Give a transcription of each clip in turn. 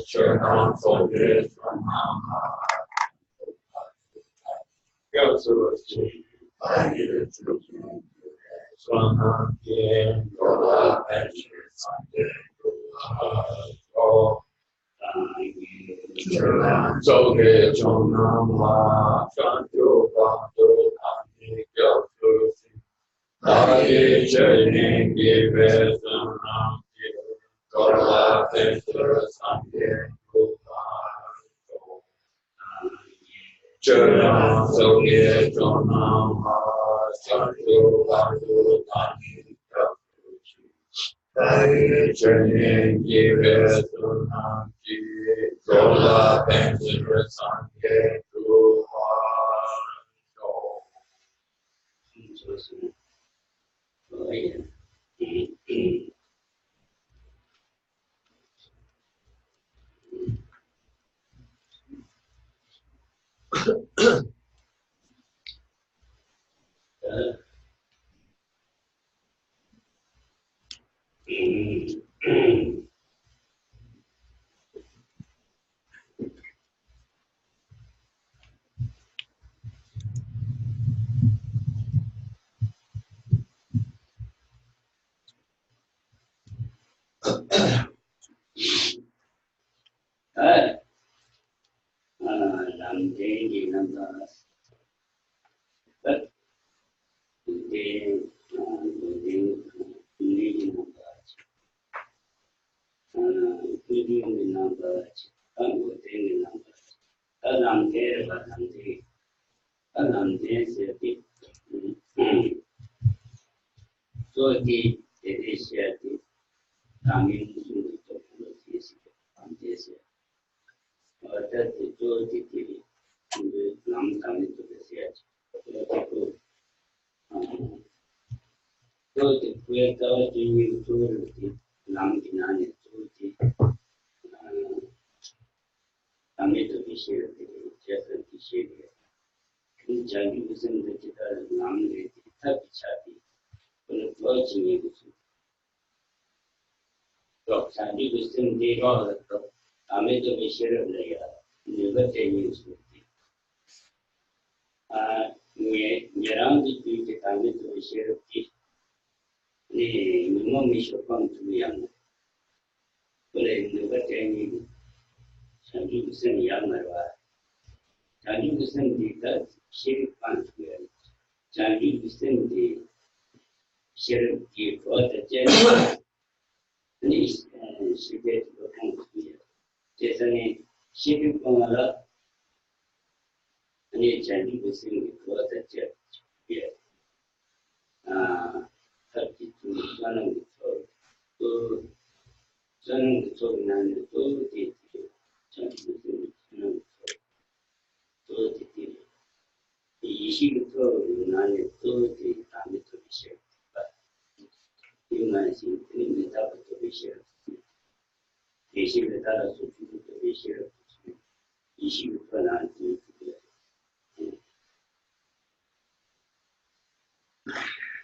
Chernam Soge Khensur Swanam Yen Yola Pension Sunday Chernam Soge Chonam La Chantu Bantu Kani Kyautusi Nari Chayning Givesanam Yola Pension Sunday Chernam Soge Chonam La Chantu Bantu Kani Kyautusi Nari Chayning Givesanam Yola Pension Sunday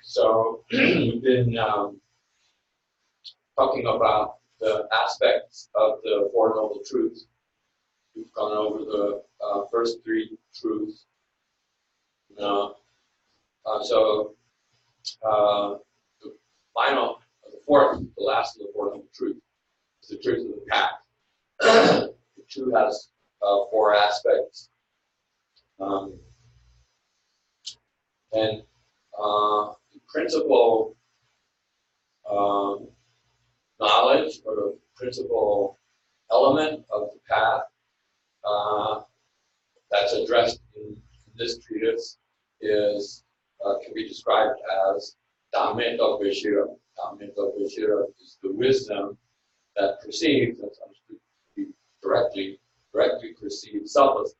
So we've been talking about the aspects of the Four Noble Truths. We've gone over the first three truths. The final, the fourth, the last of the Four Noble Truths is the truth of the path. The truth has four aspects. And the principal knowledge or the principal element of the path that's addressed in this treatise is can be described as Dhammeta Vishira. Dhammeta Vishira is the wisdom that perceives, that's understood to be directly perceived selflessly.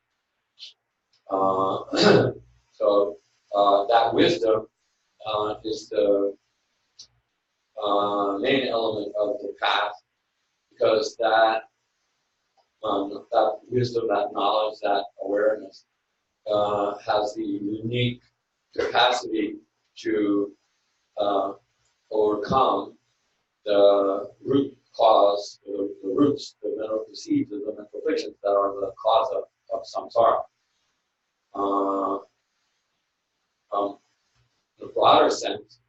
So that wisdom is the main element of the path, because that wisdom, that knowledge, that awareness has the unique capacity to overcome the root cause, the roots, the seeds of the mental afflictions that are the cause of samsara. In a broader sense,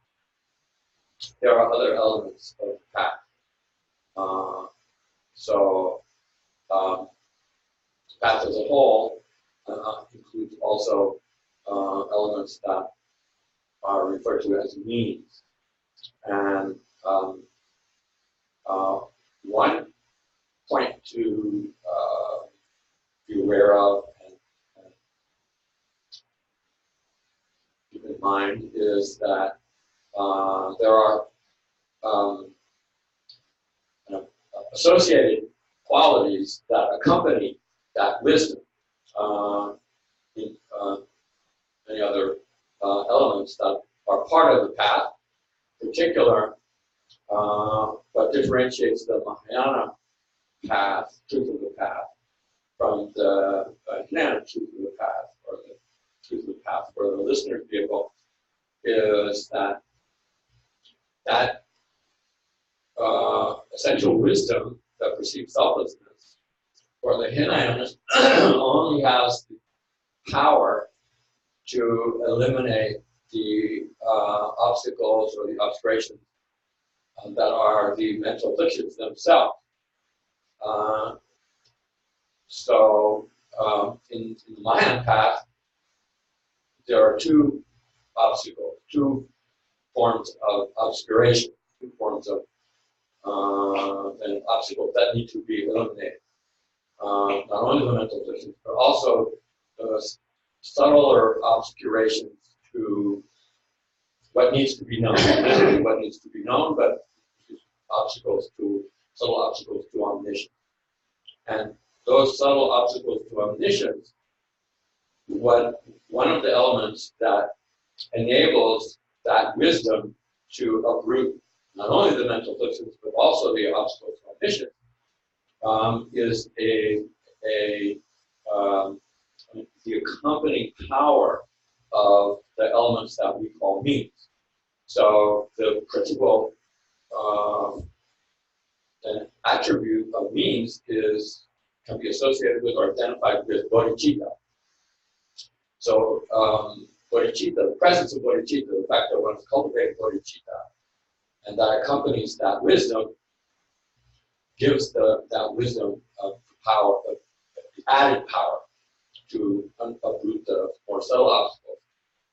there are other elements of the path. So the path as a whole includes also elements that are referred to as means. And one point to be aware of and keep in mind is that there are associated qualities that accompany that wisdom. In many other elements that are part of the path, in particular, what differentiates the Mahayana path, truth of the path, from the Hinayana truth of the path, or the truth of the path for the listener's vehicle, is that essential wisdom that perceives selflessness for the Hinayanist only has the power to eliminate the obstacles or the obstructions that are the mental afflictions themselves. In the Mahayana path, there are two obstacles, two forms of obscuration, two forms of and obstacles that need to be eliminated. Not only the mental afflictions, but also subtler obscurations to what needs to be known. Basically, what needs to be known, but subtle obstacles to omniscience. And those subtle obstacles to omniscience, one of the elements that enables that wisdom to uproot not only the mental afflictions, but also the obstacles to omniscience, is the accompanying power of the elements that we call means. So the principal attribute of means can be associated with or identified with bodhicitta. So bodhicitta, the presence of bodhicitta, the fact that one is cultivating bodhicitta, and that accompanies that wisdom, gives that wisdom of power, the added power to uproot the more subtle obstacles.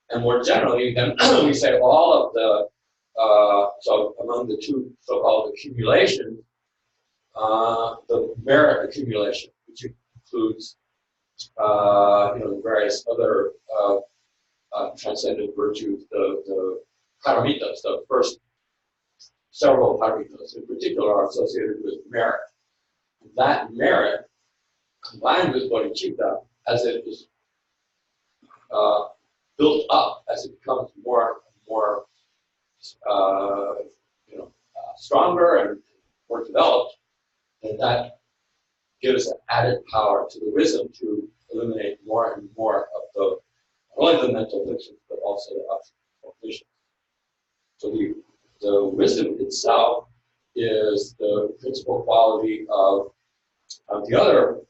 And more generally, then we say all of the, so among the two so-called accumulations, the merit accumulation, which includes the various other transcendent virtues, the paramitas, the first several paramitas in particular are associated with merit. That merit, combined with bodhicitta, as it is built up, as it becomes more and more stronger and more developed, and that gives added power to the wisdom to eliminate more and more of not only the mental afflictions, but also the obstacle afflictions. So the wisdom itself is the principal quality of the other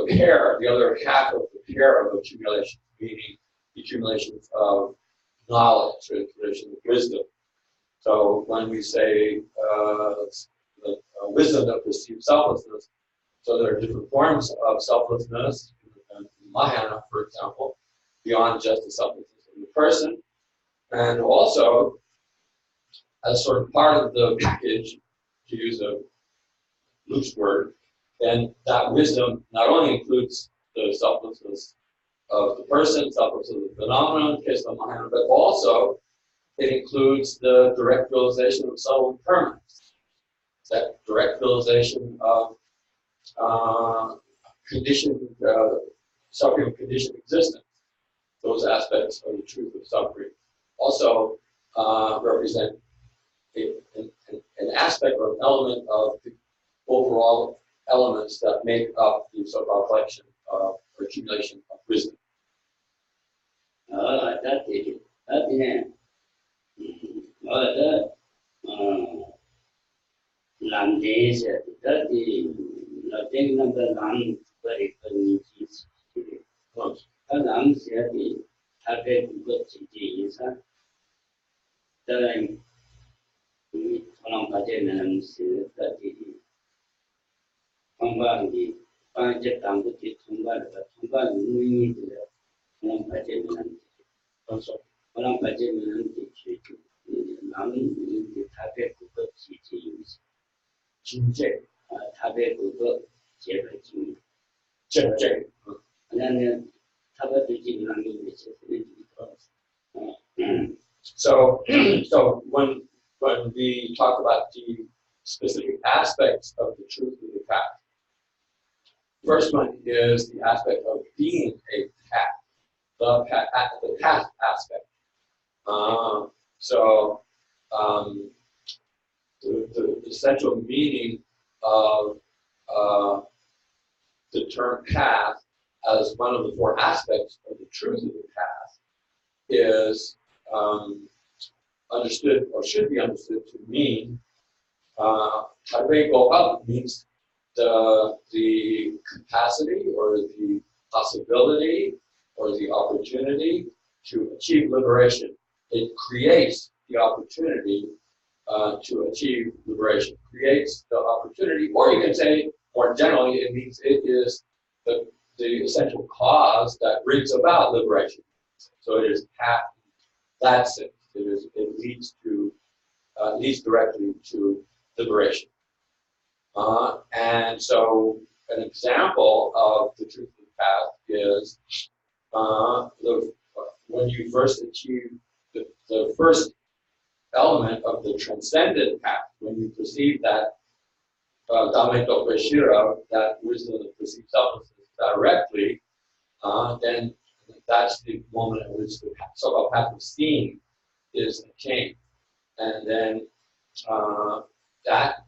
pair, the other half of the pair of accumulations, meaning the accumulations of knowledge, or the accumulation of wisdom. So when we say the wisdom that perceives selflessness, so there are different forms of selflessness in Mahayana, for example, beyond just the selflessness of the person, and also as sort of part of the package, to use a loose word, then that wisdom not only includes the selflessness of the person, selflessness of the phenomenon, in the case of Mahayana, but also it includes the direct realization of subtle impermanence, that direct realization of suffering of conditioned existence. Those aspects of the truth of suffering also represent an aspect or an element of the overall elements that make up the so-called collection or accumulation of wisdom. Landes that the nothing number land very communities. Alam said the target good city is a time on budget and that the Tonga the budget and the Tonga we need on budget and also on budget and the land the target good city is Gyumed. Target good Gyumed. And then target the Gyumed So when we talk about the specific aspects of the truth of the path, first one is the aspect of being a path, the path aspect. The essential meaning of the term path as one of the four aspects of the truth of the path is understood, or should be understood, to mean Taipei go up means the capacity or the possibility or the opportunity to achieve liberation. It creates the opportunity to achieve liberation. Creates the opportunity, or you can say more generally, it means it is the essential cause that brings about liberation. So it is path. That's it. It leads directly to liberation. And so an example of the truth of the path is when you first achieve the first element of the transcendent path, when you perceive that Dhamma Shira, that wisdom that perceives selflessness directly, then that's the moment at which the so-called path of seeing is attained. And then that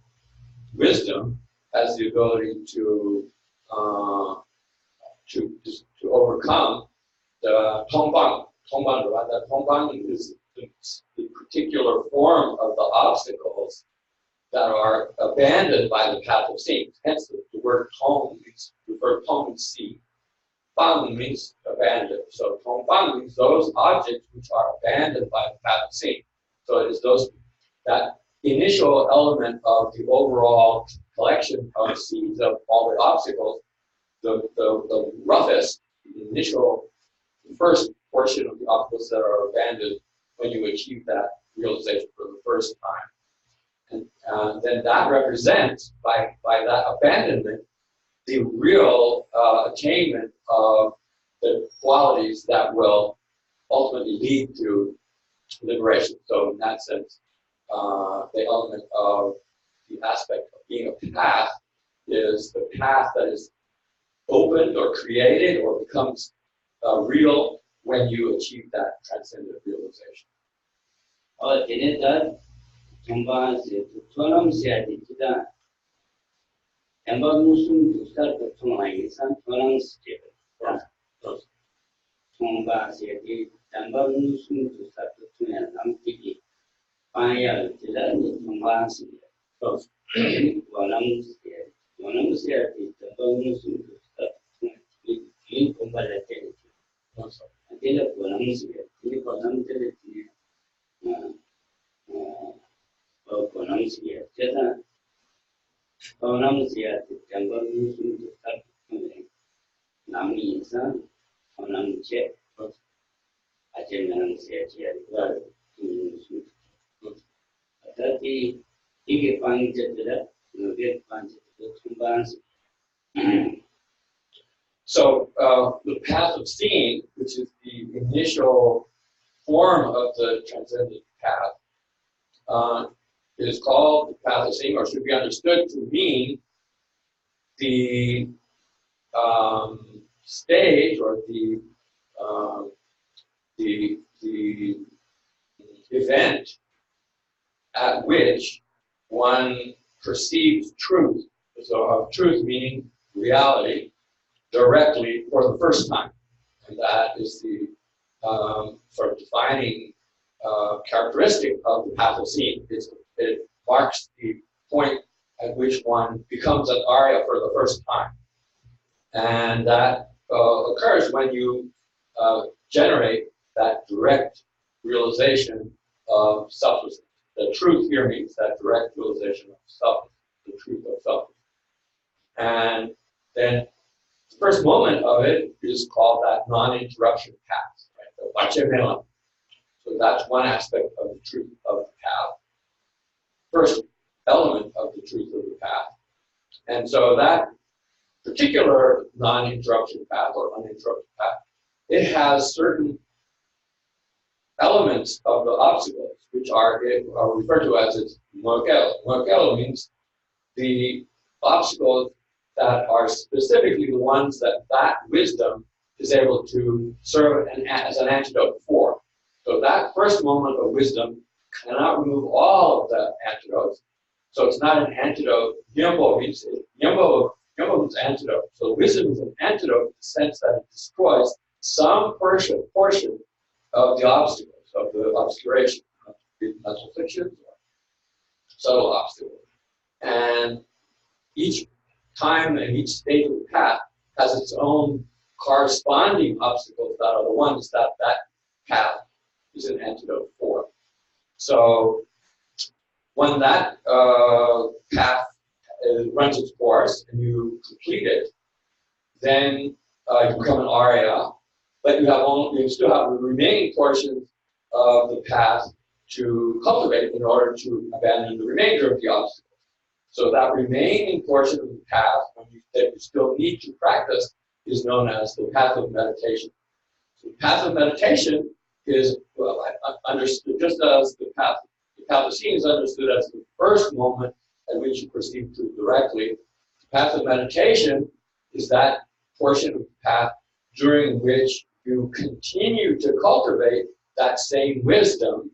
wisdom has the ability to overcome the Tongbang. That Tongbang is the particular form of the obstacles that are abandoned by the path of seeing. Hence, the word Tong means Tong means see. Bang means abandoned. So Tongbang means those objects which are abandoned by the path of seeing. So it is that initial element of the overall collection of seeds of all the obstacles, the roughest, the initial, the first portion of the obstacles that are abandoned when you achieve that realization for the first time. And then that represents, by that abandonment, the real attainment of the qualities that will ultimately lead to liberation. So in that sense, the element of the aspect of being a path is the path that is opened or created or becomes real when you achieve that transcendent realization. Jampa said to Tonam said it that Jampa Muslim to start the Tonai is and Tonam's Jampa said it, Jampa Muslim to start the Tonai and Tiki. Paya Tilani Jampa said Tonam said it, Jampa Muslim to start the Tonai comparatively. Until Tonam said, So the path of seeing, which is the initial form of the transcendent path, is called the path of seeing, or should be understood to mean the stage or the event at which one perceives truth. So truth meaning reality directly for the first time, and that is the sort of defining characteristic of the path of seeing. It's it marks the point at which one becomes an Arya for the first time. And that occurs when you generate that direct realization of selflessness. The truth here means that direct realization of selflessness, the truth of selflessness. And then the first moment of it is called that non-interruption path, right? The Vachemela. So that's one aspect of the truth of the path. First element of the truth of the path. And so that particular non-interruption path or uninterrupted path, it has certain elements of the obstacles, which are referred to as its mogelo. Mogelo means the obstacles that are specifically the ones that wisdom is able to serve as an antidote for. So that first moment of wisdom cannot remove all of the antidotes. So it's not an antidote. Jampa means antidote. So wisdom is an antidote in the sense that it destroys some portion of the obstacles, of the obscuration, mental fictions, or subtle obstacles. And each time and each stage of the path has its own corresponding obstacles that are the ones that path is an antidote for. So when that path runs its course and you complete it, then you become an Arya, but you still have the remaining portions of the path to cultivate in order to abandon the remainder of the obstacles. So that remaining portion of the path that you still need to practice is known as the path of meditation. So the path of meditation is understood just as the path of seeing is understood as the first moment at which you perceive truth directly. The path of meditation is that portion of the path during which you continue to cultivate that same wisdom,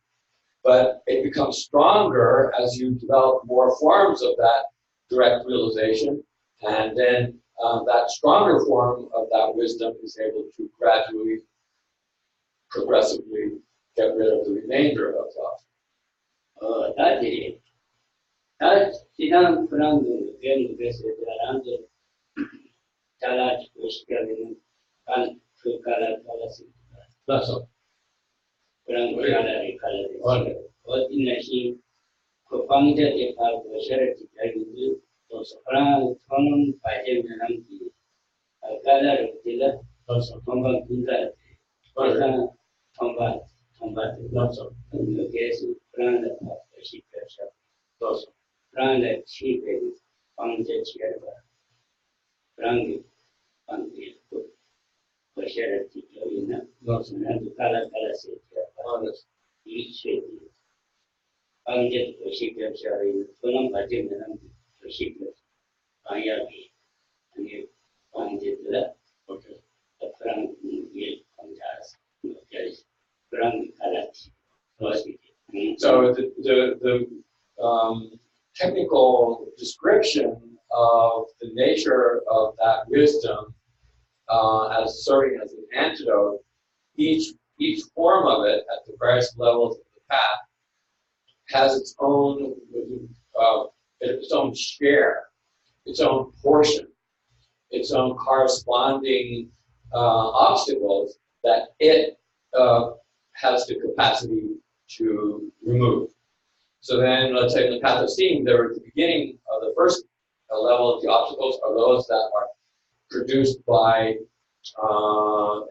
but it becomes stronger as you develop more forms of that direct realization, and then that stronger form of that wisdom is able to gradually, progressively get rid of the remainder of the 다시 다 지난 그런 배우에서 사람들 잘하고 싶어하는 그 갈았습니다. obstacles. 그런 갈아리 어디나시 그 방제에 가고 셔르지 달기도 또 사람 통은 빠지면 기 갈아를 들어 통과 군다 그래서 통과 그래서 그런 시켜서 또 그런 시에 방제 지어봐 그런 방제 그 셔르지 있는 너는 갈아서 이치에 방제 시켜서 통은 빠지면 시켜서 방야기 아니 방제들 Okay. 그런 일 공자스 그런 갈아치 So the technical description of the nature of that wisdom as serving as an antidote, each form of it at the various levels of the path has its own share, its own portion, its own corresponding obstacles that it has the capacity to remove. So then, let's say in the path of seeing, there at the beginning of the first level of the obstacles are those that are produced by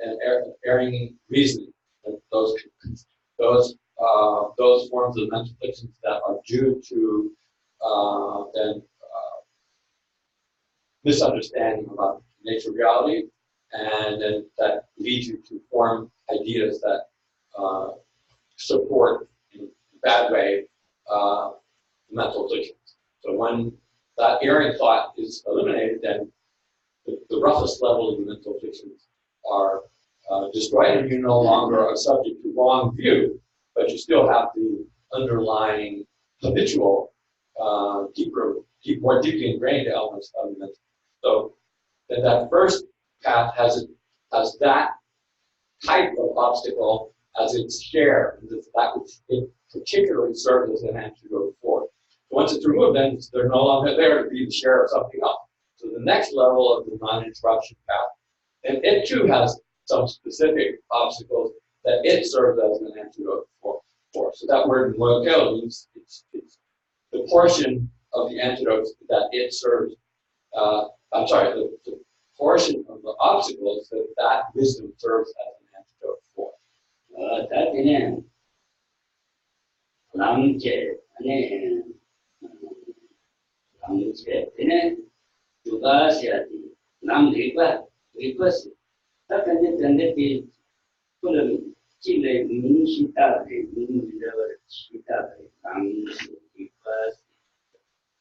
an erring reasoning. And those forms of mental fictions that are due to misunderstanding about the nature of reality, and then that leads you to form ideas that support in a bad way mental fictions. So when that erring thought is eliminated, then the roughest level of the mental fictions are destroyed, and you're no longer are subject to wrong view, but you still have the underlying habitual, more deeply ingrained elements of the mental. So then that first path has that type of obstacle as its share, that which it particularly serves as an antidote for. once it's removed, then they're no longer there to be the share of something else. So the next level of the non-interruption path, and it too has some specific obstacles that it serves as an antidote for. So that word mokel means it's the portion of the antidotes that it serves. I'm sorry, the portion of the obstacles that wisdom serves as an antidote for. 다때는 남제 안에 남제 때는 주가시아디 남리과 리과스 딱한데 단데티 그럼 찔레 민시타데 민리더버 시타데 남리과스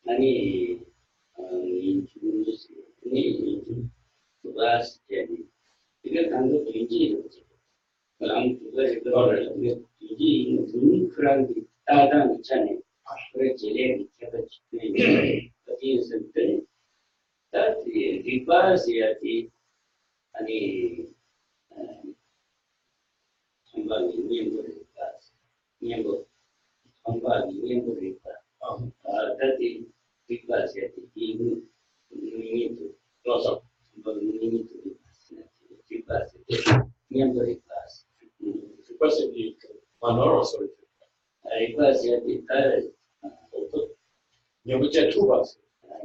아니 인주스 니 주가시아디 이게 단도 인지죠. 그럼 그거를 이게 무슨 그런 게 따다 있잖아요. 그래 제일 밑에가 지금 어디에서 때 다시 리바시아티 아니 정말 미행거리니까 미행거 정말 미행거리니까 다시 리바시아티 이 미행도 그래서 정말 미행도 리바시아티 미행거리니까 Questo di Manoro solito. 리바시아티 딸 Non c'è tu base.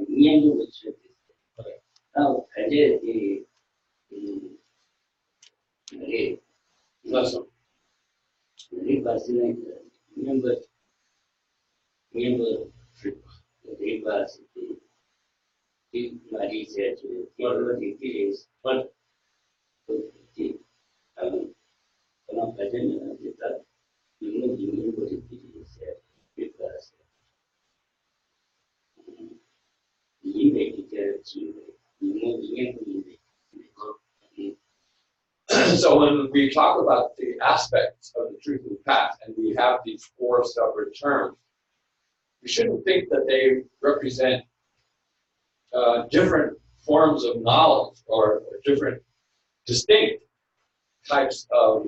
미행도 그렇죠. 이제 이 Adesso. 리바시는 멤버 리바시 이 말이 제 여러 디테일스 번 그런 과정은 일단 있는 것이 디테일스 리바시 So when we talk about the aspects of the truth of the path, and we have these four separate terms, we shouldn't think that they represent different forms of knowledge or different distinct types of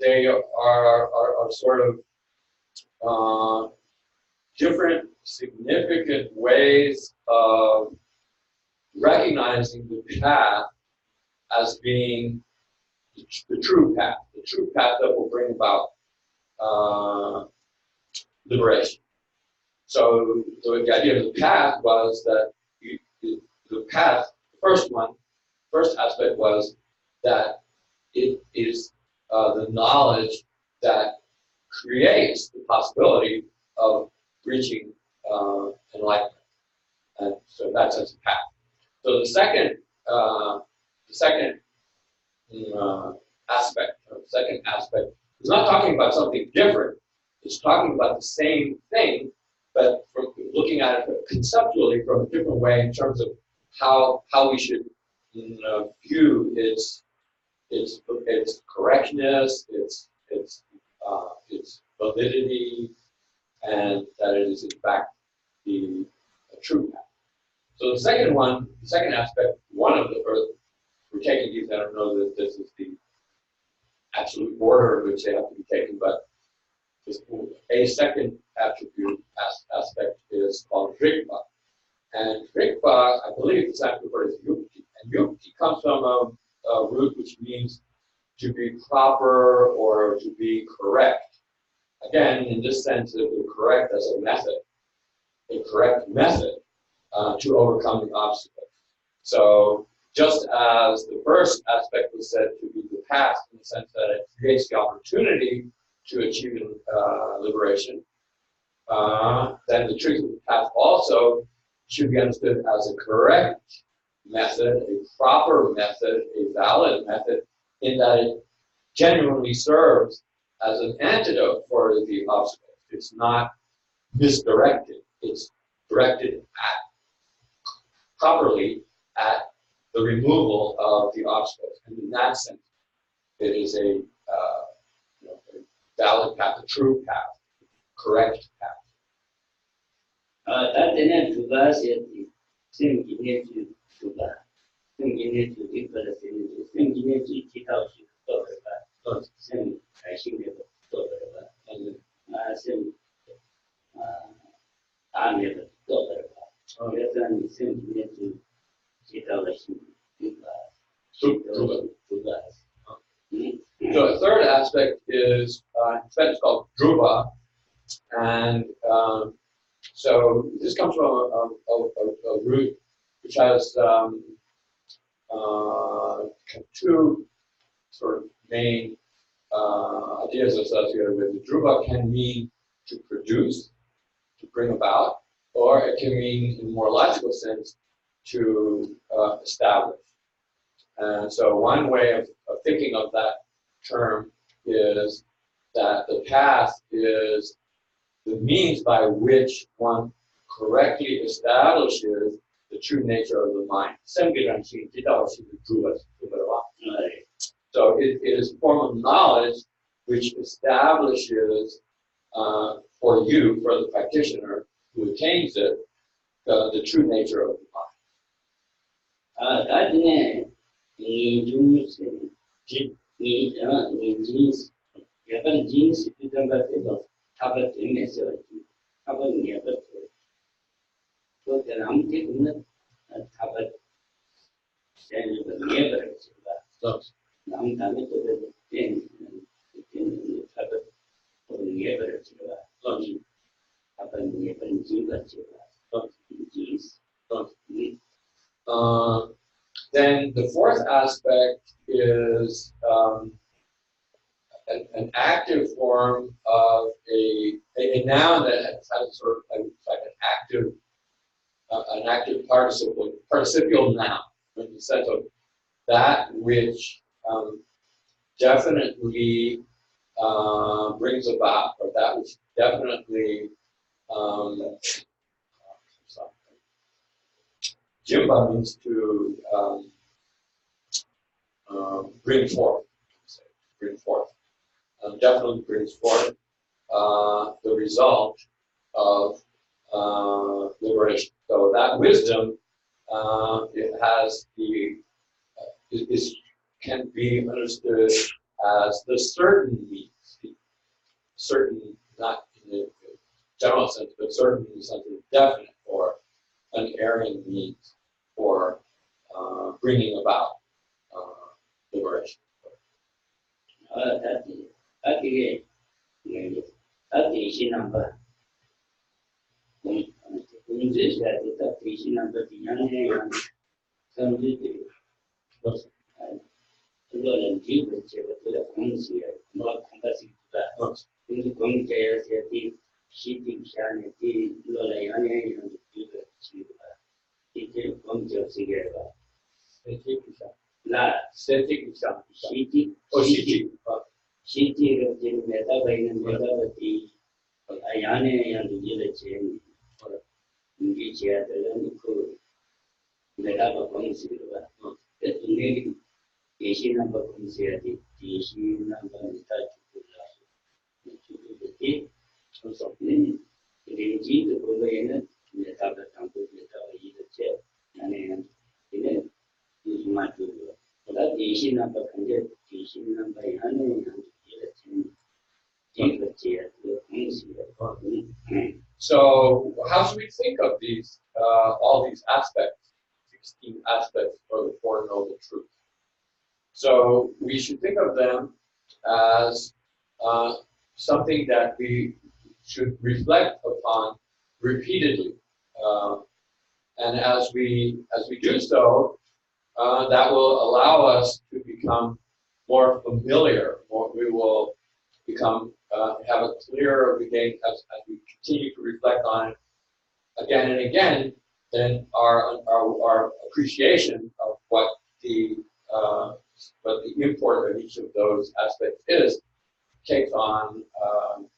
they are sort of different significant ways of recognizing the path as being the true path that will bring about liberation. So the idea of the path was that the path, first aspect was that it is the knowledge that creates the possibility of reaching enlightenment. And so that's a path. So the second aspect is not talking about something different. It's talking about the same thing, but from looking at it conceptually from a different way in terms of how we should view its correctness, its validity, and that it is in fact the true path. So the second aspect, one of the first, we're taking these, I don't know that this is the absolute order in which they have to be taken, but a second attribute aspect is called Rigpa. And Rigpa, I believe the Sanskrit word is Yukti. And Yukti comes from a root which means to be proper or to be correct. Again, in this sense, it would be correct as a correct method to overcome the obstacles. So just as the first aspect was said to be the path in the sense that it creates the opportunity to achieve liberation, then the truth of the path also should be understood as a correct method, a proper method, a valid method, in that it genuinely serves as an antidote for the obstacles. It's not misdirected. It's directed properly at the removal of the obstacles. And in that sense, it is a valid path, a true path, correct path. 다때는 두 가지 쌤 기내주 주가 생기네 주기 벌었으니 생기네 주 기타오시 또 그러가 생 자신에도 또 그러가 생 다음에도 또 그러가 그래서 생기네 주 기타오시 주가 So a third aspect is, in Tibetan it's called dhruva, and so this comes from a root which has two sort of main ideas associated with it. Dhruva can mean to produce, to bring about, or it can mean, in a more logical sense, to establish. And so one way of thinking of that term is that the path is the means by which one correctly establishes the true nature of the mind. So it is a form of knowledge which establishes for you, for the practitioner who attains it, the true nature of the mind. 나중에 이 중세 이 진스 약간 진스 비슷한 것 같아도 답을 되면서 답을 내버려 그때 아무튼 그는 답을 내버려 줘. 남 다음에 또 된 답을 내버려 줘. 답을 내버려 줘. 진스 Then the fourth aspect is an active form of a noun that has sort of like an active participial noun, in the sense of that which definitely brings about, or that which definitely Jampa means to bring forth. Definitely brings forth the result of liberation. So that wisdom it has can be understood as the certain means, certain not in the general sense, but certain in the sense of definite or unerring means for bringing about liberation. 시티를 지금 메다가 있는 메다버티 안에 연기를 지은 인기 지하들은 그 메다가 공식으로가 대통령이 대신한 것 공식이 대신한 것 메다 주고라 주고지 그래지 그거에는 메다가 담고 메다가 이렇게 안에 이는 이마주로 그다 대신한 것 근데 대신한 거에 안에 So how should we think of these, all these aspects, 16 aspects of the Four Noble Truths? So we should think of them as something that we should reflect upon repeatedly, and as we do so, that will allow us to become more familiar. We will become have a clearer beginning as we continue to reflect on it again and again. Then our appreciation of what the import of each of those aspects is takes on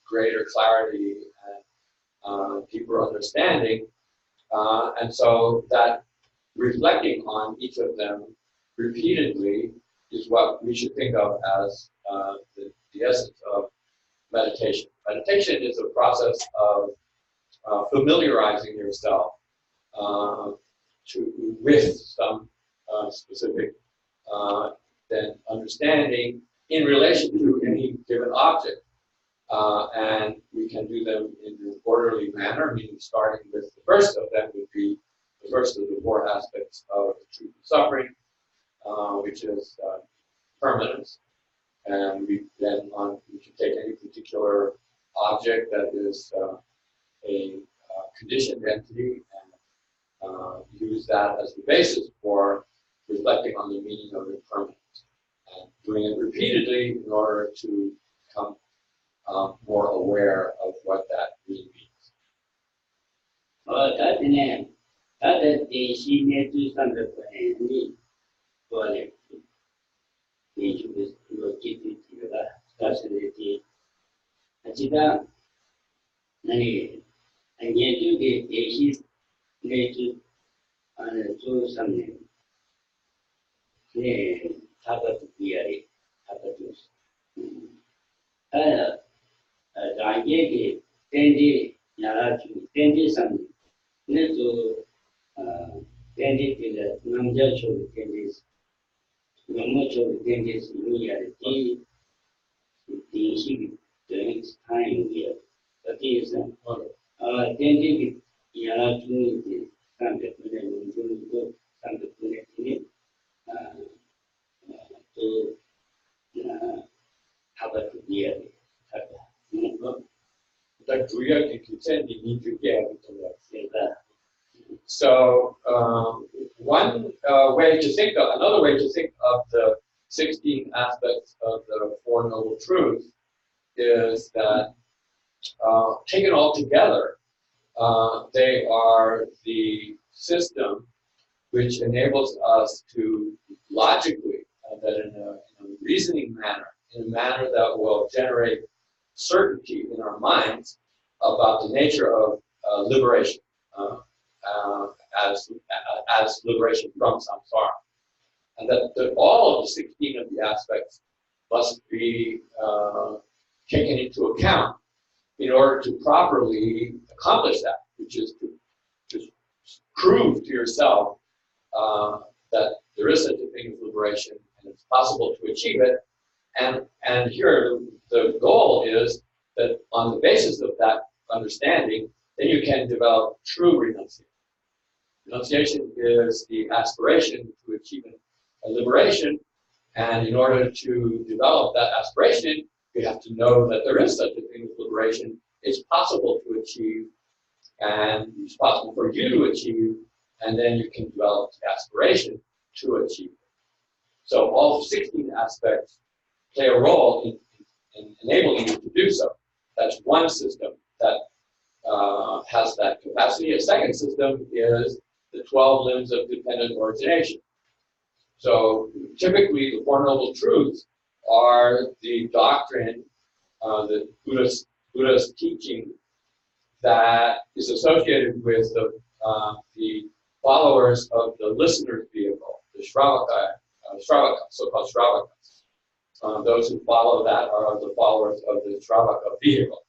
greater clarity and deeper understanding, and so that reflecting on each of them repeatedly is what we should think of as the essence of meditation. Meditation is a process of familiarizing yourself with some specific then understanding in relation to any given object. And we can do them in an orderly manner, meaning starting with the first of them would be the first of the four aspects of the truth of suffering, which is permanence. And we then we can take any particular object that is a conditioned entity and use that as the basis for reflecting on the meaning of impermanence. And doing it repeatedly in order to become more aware of what that really means. So another way to think of the 16 aspects of the Four Noble Truths is that taken all together, they are the system which enables us to logically, that in a reasoning manner, in a manner that will generate certainty in our minds about the nature of liberation as liberation from samsara. And that all of the 16 of the aspects must be taken into account in order to properly accomplish that, which is to prove to yourself that there is such a thing as liberation and it's possible to achieve it. And here the goal is that on the basis of that understanding, then you can develop true renunciation. Renunciation is the aspiration to achieve a liberation, and in order to develop that aspiration, you have to know that there is such a thing as liberation. It's possible to achieve, and it's possible for you to achieve, and then you can develop the aspiration to achieve it. So all 16 aspects play a role in enabling you to do so. That's one system that has that capacity. A second system is the 12 limbs of dependent origination. So typically the Four Noble Truths are the doctrine, the Buddha's teaching that is associated with the followers of the listener's vehicle, the Shravaka, so-called Shravakas. Those who follow that are the followers of the Shravaka vehicle.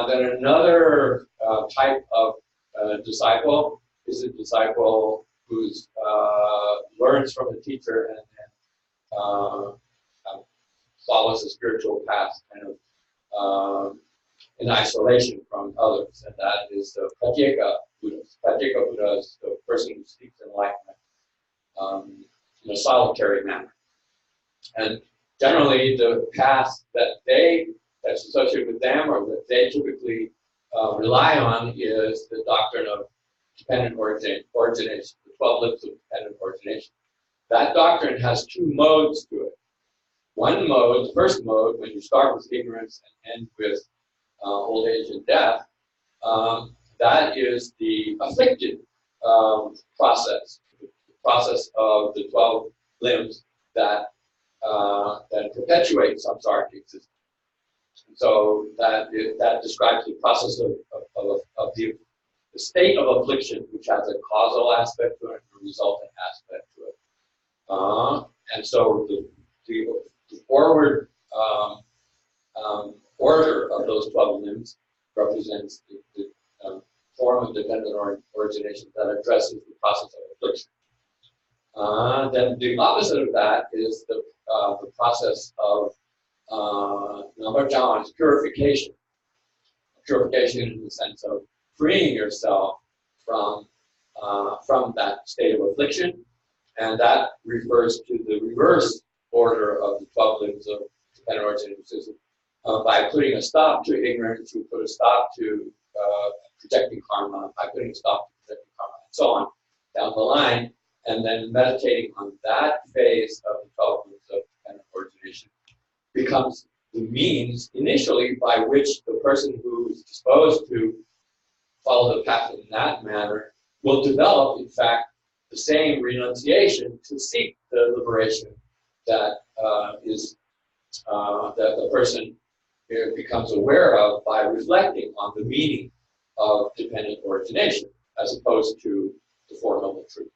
Then another type of disciple is a disciple who learns from the teacher and follows the spiritual path kind of in isolation from others, and that is the Pratyeka Buddhas. Pratyeka Buddha is the person who seeks enlightenment in a solitary manner. And generally, the path that's associated with them or that they typically rely on is the doctrine of dependent origination, the 12 limbs of dependent origination. That doctrine has two modes to it. One mode, the first mode, when you start with ignorance and end with old age and death, that is the afflicted process, the process of the 12 limbs that perpetuate samsaric existence. So that describes the process of the state of affliction, which has a causal aspect to it and a resultant aspect to it. And so the forward order of those 12 limbs represents the form of dependent origination that addresses the process of affliction. Then the opposite of that is the process of number John is purification. Purification in the sense of freeing yourself from that state of affliction, and that refers to the reverse order of the 12 limbs of dependent origination. By putting a stop to ignorance, you put a stop to projecting karma. By putting a stop to projecting karma, and so on down the line, and then meditating on that phase of the 12 limbs of dependent origination becomes the means initially by which the person who is disposed to follow the path in that manner will develop, in fact, the same renunciation to seek the liberation that that the person becomes aware of by reflecting on the meaning of dependent origination, as opposed to the Four Noble Truths.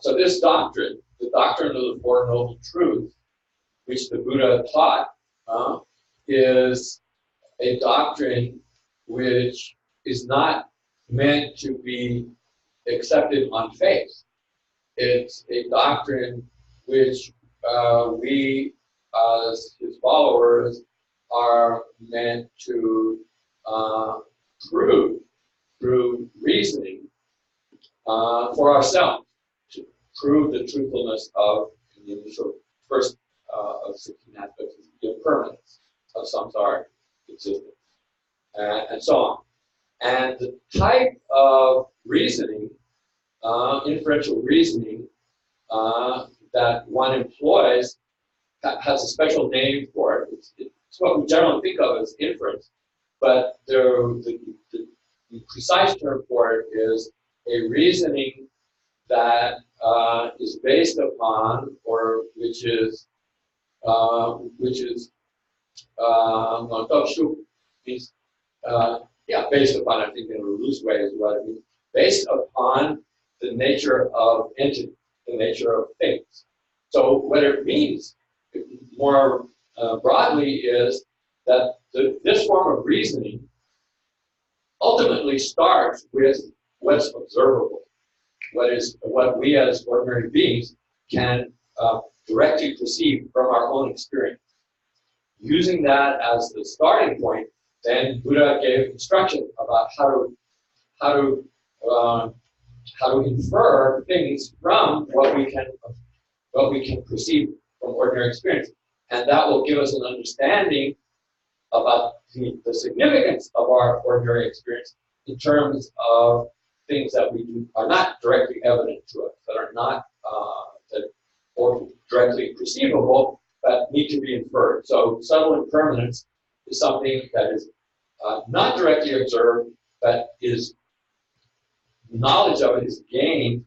So this doctrine, the doctrine of the Four Noble Truths, which the Buddha taught, is a doctrine which is not meant to be accepted on faith. It's a doctrine which we, as his followers, are meant to prove through reasoning for ourselves, to prove the truthfulness of the initial first of 16 aspects, the impermanence of samsara existence, and so on. And the type of reasoning, inferential reasoning, that one employs has a special name for it. It's what we generally think of as inference, but the precise term for it is a reasoning that is based upon, or which is means based upon, I think in a loose way is what it means, based upon the nature of entity, the nature of things. So what it means more broadly is that this form of reasoning ultimately starts with what's observable, what we as ordinary beings can directly perceive from our own experience. Using that as the starting point, then Buddha gave instruction about how to infer things from what we can perceive from ordinary experience, and that will give us an understanding about the significance of our ordinary experience in terms of things that we do are not directly evident to us, that are not or directly perceivable, but need to be inferred. So subtle impermanence is something that is not directly observed, but is knowledge of it is gained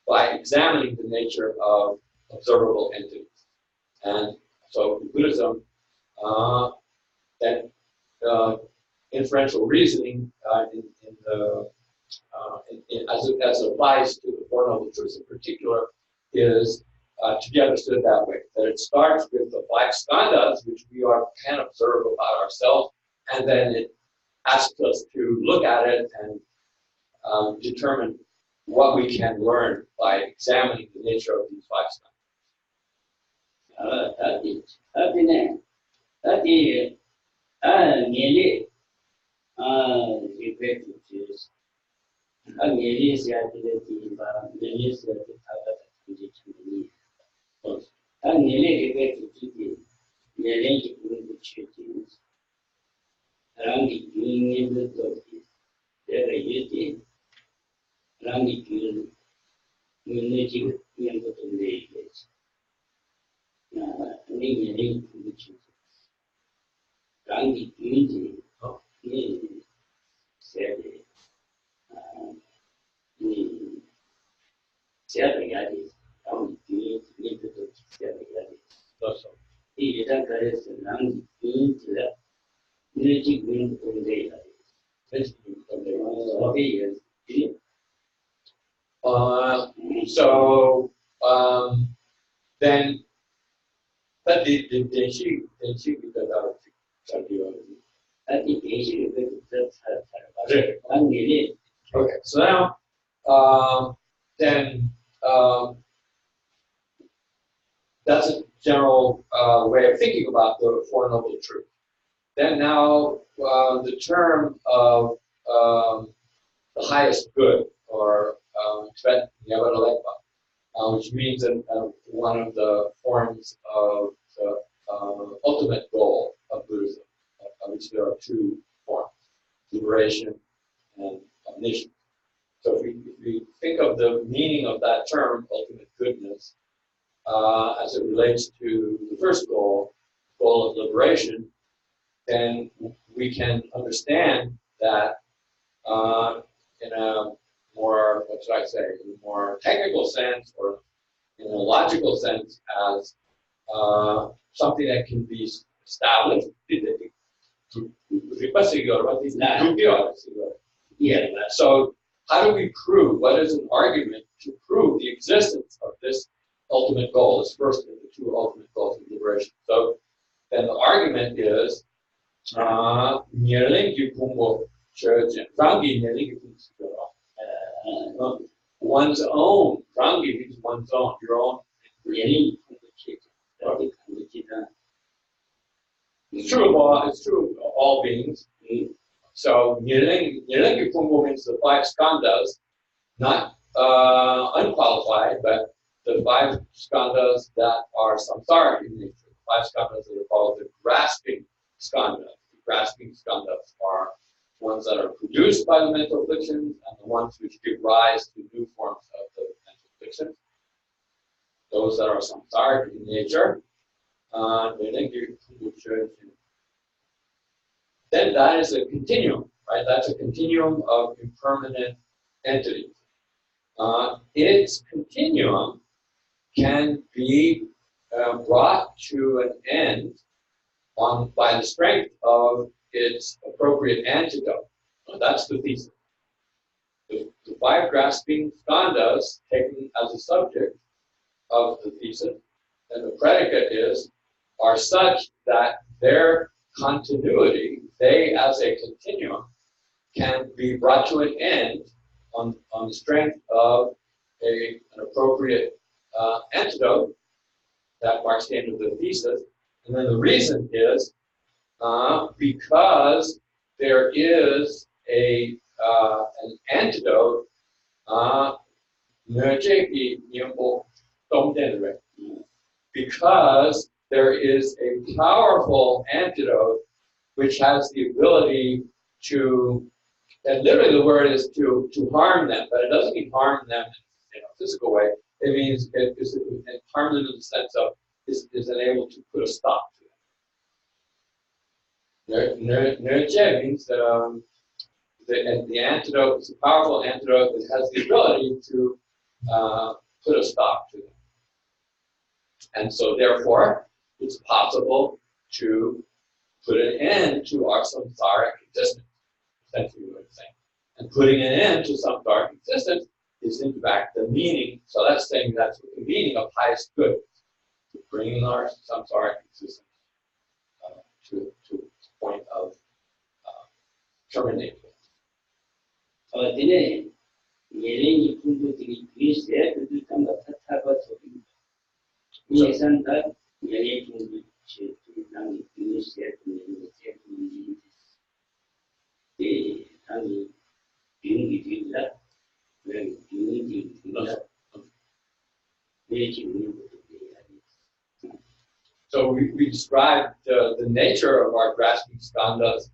by examining the nature of observable entities. And so in Buddhism, that inferential reasoning as it applies to the Four Noble Truths in particular is to be understood that way, that it starts with the five skandhas, which we can observe about ourselves, and then it asks us to look at it and determine what we can learn by examining the nature of these five 내랭이 부르고 취지 사람이 유인의 것도 내가 이제 사람이 균 문제지 이런 것도 내야지 내랭이 부르고 취지 사람이 균이지 네 세대 네 세대야지 사람이 균이 것도 세대야지 그렇죠. 이 예전까지 사람이 균이지라 energy going from there. So then that did she because of I think basically that's okay. So now then that's a general way of thinking about the Four Noble Truths. Then now the term of the highest good, or Tibetan Yavadalekpa, which means one of the forms of the ultimate goal of Buddhism, of which there are two forms, liberation and omniscience. So if we think of the meaning of that term, ultimate goodness, as it relates to the first goal of liberation, then we can understand that in a more, what should I say, in a more technical sense or in a logical sense as something that can be established. So how do we prove, what is an argument to prove the existence of this ultimate goal, this first of the two ultimate goals of liberation? So then the argument is one's own. Rangi means one's own, your own. It's true of all. It's true of all beings. So Nirlingi means the five skandhas, not unqualified, but the five skandhas that are samsaric in nature. Five skandhas that are called the grasping skandhas. The grasping skandhas are ones that are produced by the mental afflictions and the ones which give rise to new forms of the mental afflictions. Those that are samsaric in nature. Then that is a continuum, right? That's a continuum of impermanent entities. Its continuum can be brought to an end by the strength of its appropriate antidote. That's the thesis. The five grasping skandhas taken as a subject of the thesis, and the predicate are such that their continuity, they as a continuum, can be brought to an end on the strength of an appropriate antidote that marks the end of the thesis. And then the reason is because there is an antidote because there is a powerful antidote which has the ability to, and literally the word is to harm them, but it doesn't mean harm them in a physical way. It means it harm them in the sense of is unable to put a stop to it. Nurje means the antidote is a powerful antidote that has the ability to put a stop to them. And so therefore, it's possible to put an end to our samsaric existence, essentially what I'm saying. And putting an end to samsaric existence is in fact the meaning, so that's saying that's what the meaning of highest good is, to bringing our samsaric existence to the point of terminating. 어디네 예능이 분들이 그리스에 그들 땅과 타타가 저기 예산다 예능 분들 땅이 그리스에 그들이 제분이 이 땅이 비행기 뒤라 왜 비행기 뒤라 왜 지금 So we described the nature of our grasping skandhas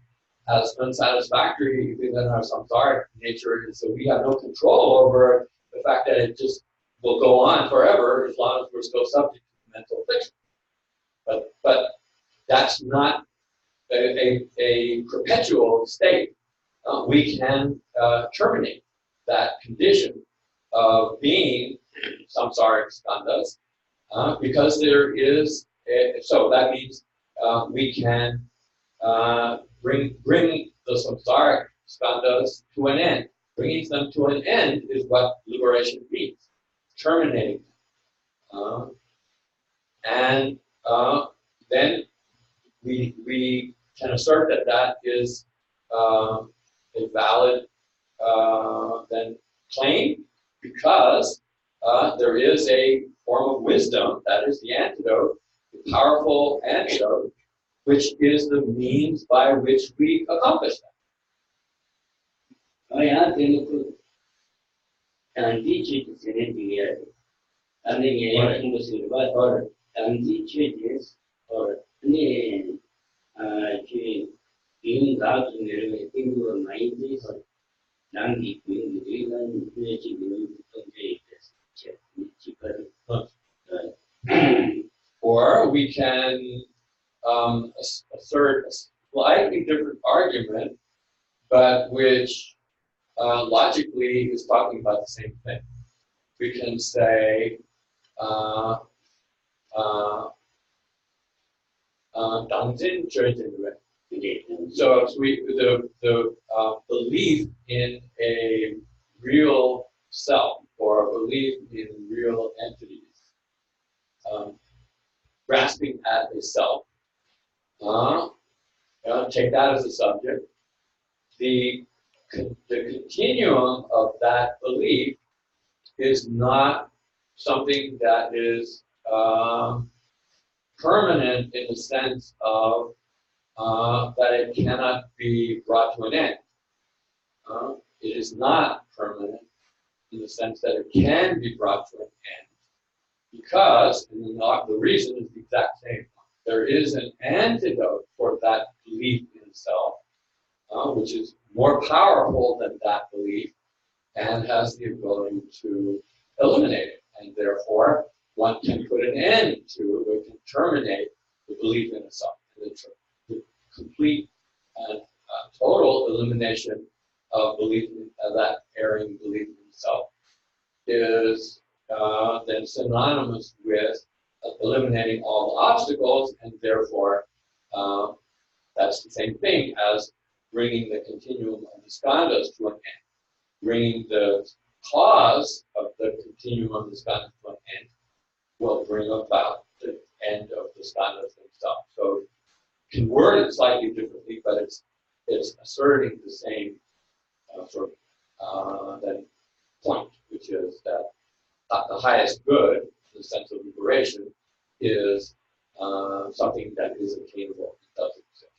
as unsatisfactory within our samsaric nature, and so we have no control over the fact that it just will go on forever as long as we're still subject to mental affliction. But that's not a perpetual state. We can terminate that condition of being samsaric skandhas because there is. So that means we can bring the samsaric skandhas to an end. Bringing them to an end is what liberation means. Terminating them. And then we can assert that that is a valid then claim because there is a form of wisdom that is the antidote, the powerful antidote, which is the means by which we accomplish that. Or we can assert a slightly different argument, but which logically is talking about the same thing. We can say, so the belief in a real self or belief in real entities, grasping at a self, take that as a subject. The continuum of that belief is not something that is permanent in the sense of that it cannot be brought to an end. It is not permanent in the sense that it can be brought to an end because, and the reason is the exact same. There is an antidote for that belief in self, which is more powerful than that belief and has the ability to eliminate it. And therefore, one can put an end to, or can terminate the belief in itself. The complete and total elimination of belief in that erring belief in itself is then synonymous with eliminating all the obstacles, and therefore that's the same thing as bringing the continuum of the skandhas to an end. Bringing the cause of the continuum of the skandhas to an end will bring about the end of the skandhas themselves. So you can word it slightly differently, but it's asserting the same sort of then point, which is that the highest good, the sense of liberation, is something that is attainable. It does exist.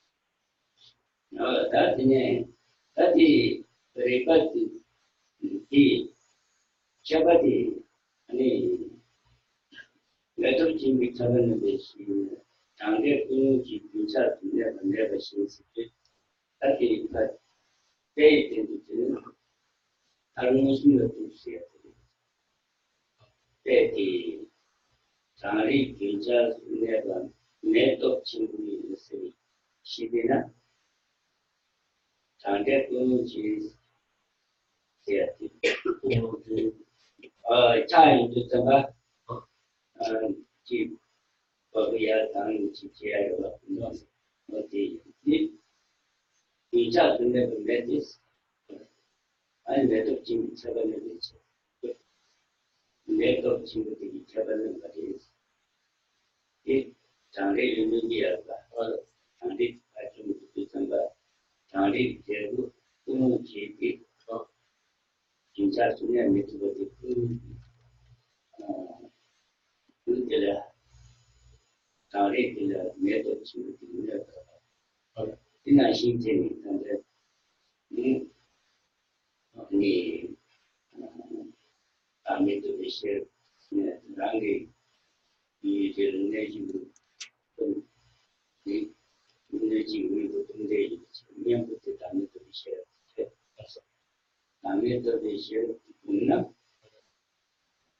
다음에 또 대시에 있나?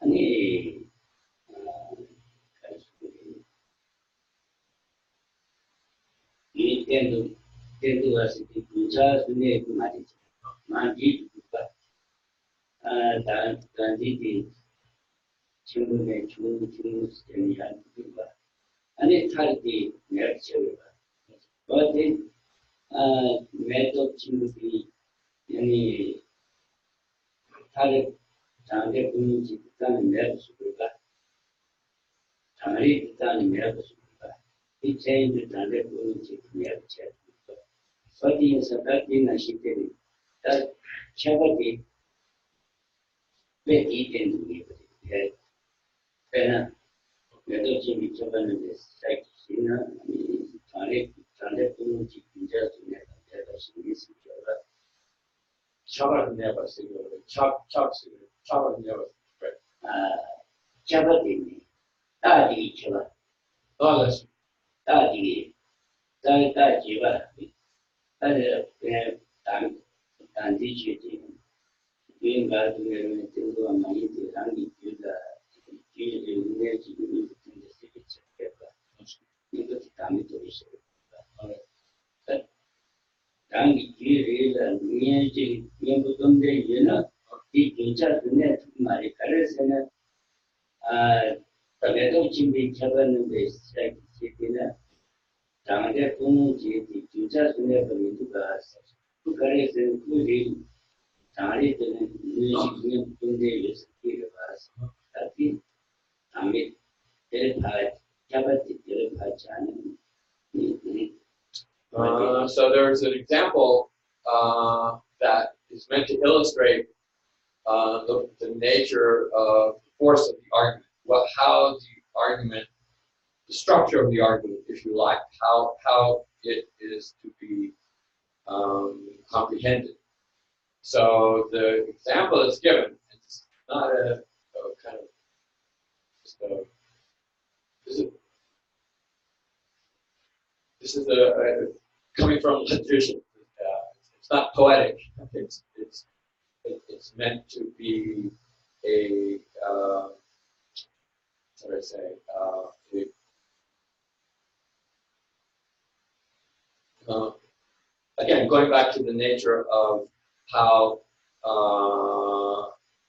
아니, 이 땐도 와서 부자 순에 그 말이죠. 만기 국가, 단지디 친구의 좋은 시스템이란 국가. 아니, 탈기 내치가. 어디, 매도 친구들이, 아니, 탈 장대 분인지 국가는 내치가. 장리 국가는 내치가. 이 체인지 장대 분인지 내치가. 어디에서 어디나 시대를 다 차가게 배기 되는 게 배나 매도 지금 저번에 사이트나 장례 분위기 진짜 좀 내가 신경 쓰죠. 차가는 내가 쓰고 차가는 내가 차가게 다디 차가 알았어. 다디 다지가 그냥 단지지 인가 중에는 정도가 많이 들어가는 이유가 기회를 운영하지 못하는 것이 이것이 담이 들어있어요. 당이 기회를 운영하지 못하는데 얘는 이 경찰 눈에 말이 가려서는 내도 준비 잡았는데 시작이나 장대 공무지 경찰 눈에 보니까 그 가려서는 그들이 장례 때는 유식이 군대에서 기회를 받아서 다시 담이 So there's an example that is meant to illustrate the nature of the force of the argument. How the argument, the structure of the argument, if you like, how it is to be comprehended. So the example is given. It's not a kind of just a. This is coming from tradition. It's not poetic. It's meant to be a what do I say? Again, going back to the nature of how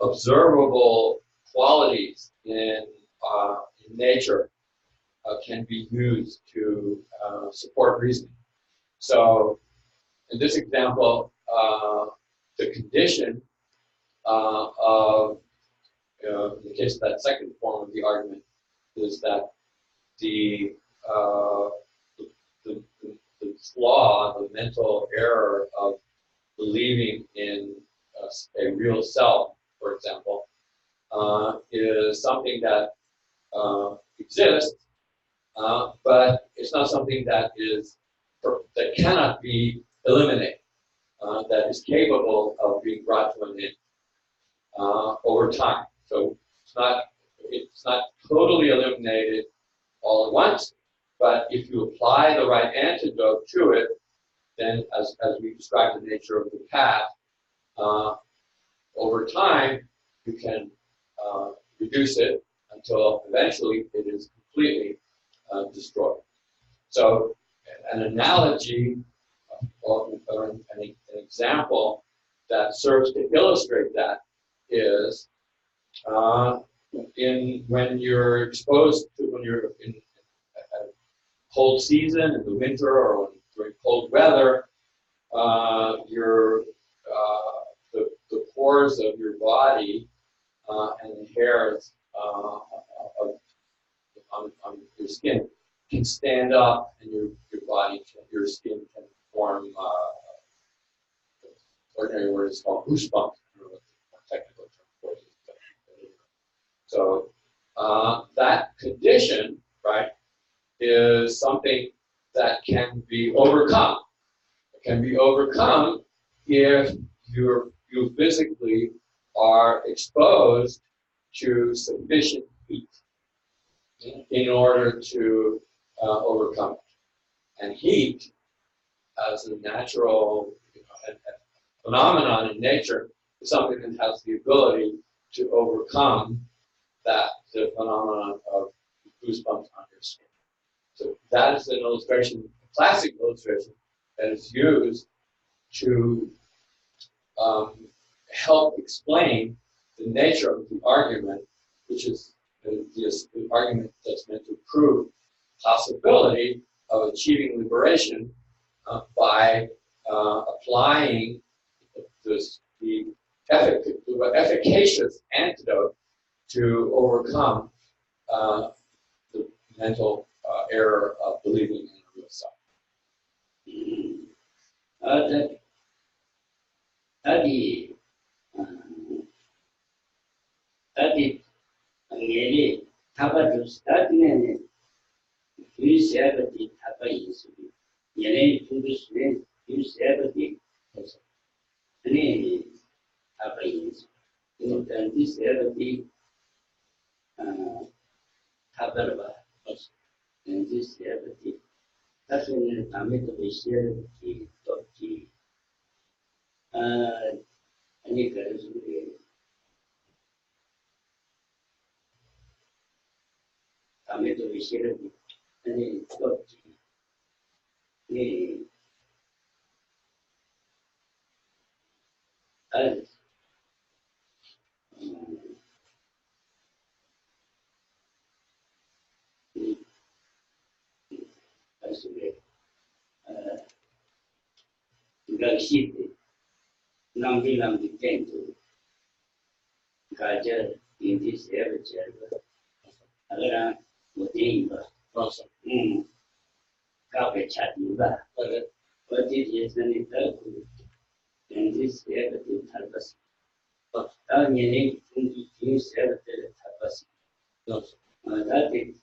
observable qualities in nature can be used to support reasoning. So, in this example, the condition of, in the case of that second form of the argument, is that the flaw, the mental error of believing in a real self, for example, is something that exists, but it's not something that cannot be eliminated, that is capable of being brought to an end over time. So it's not totally eliminated all at once, but if you apply the right antidote to it, then as we described the nature of the path, over time you can reduce it until eventually it is completely destroyed. So an analogy or an example that serves to illustrate that is when you're exposed to, when you're in a cold season in the winter or during cold weather, the pores of your body and the hairs on your skin can stand up, and your skin can form ordinary word is called goosebumps. I don't know what the technical term for it is. So that condition, right, is something that can be overcome. It can be overcome if you physically are exposed to sufficient heat in order to overcome it. And heat, as a natural phenomenon in nature, something that has the ability to overcome the phenomenon of goosebumps on your skin. So that is an illustration, a classic illustration, that is used to help explain the nature of the argument, which is the argument that's meant to prove possibility of achieving liberation by applying the efficacious antidote to overcome the mental error of believing in a real self. Tadi ngeli thapa dus tadi ne fusabati thapa isu yene fudus ne fusabati ne thapa isu in this sabati thapa ba in this sabati tadi ne kami to vishabati to ki ani karu kami to vishabati ani to ki ni as Galshite nambi tento gajar in this area agara motimba kape chatiba what is an in this area to tarbas yene use area tarbas that is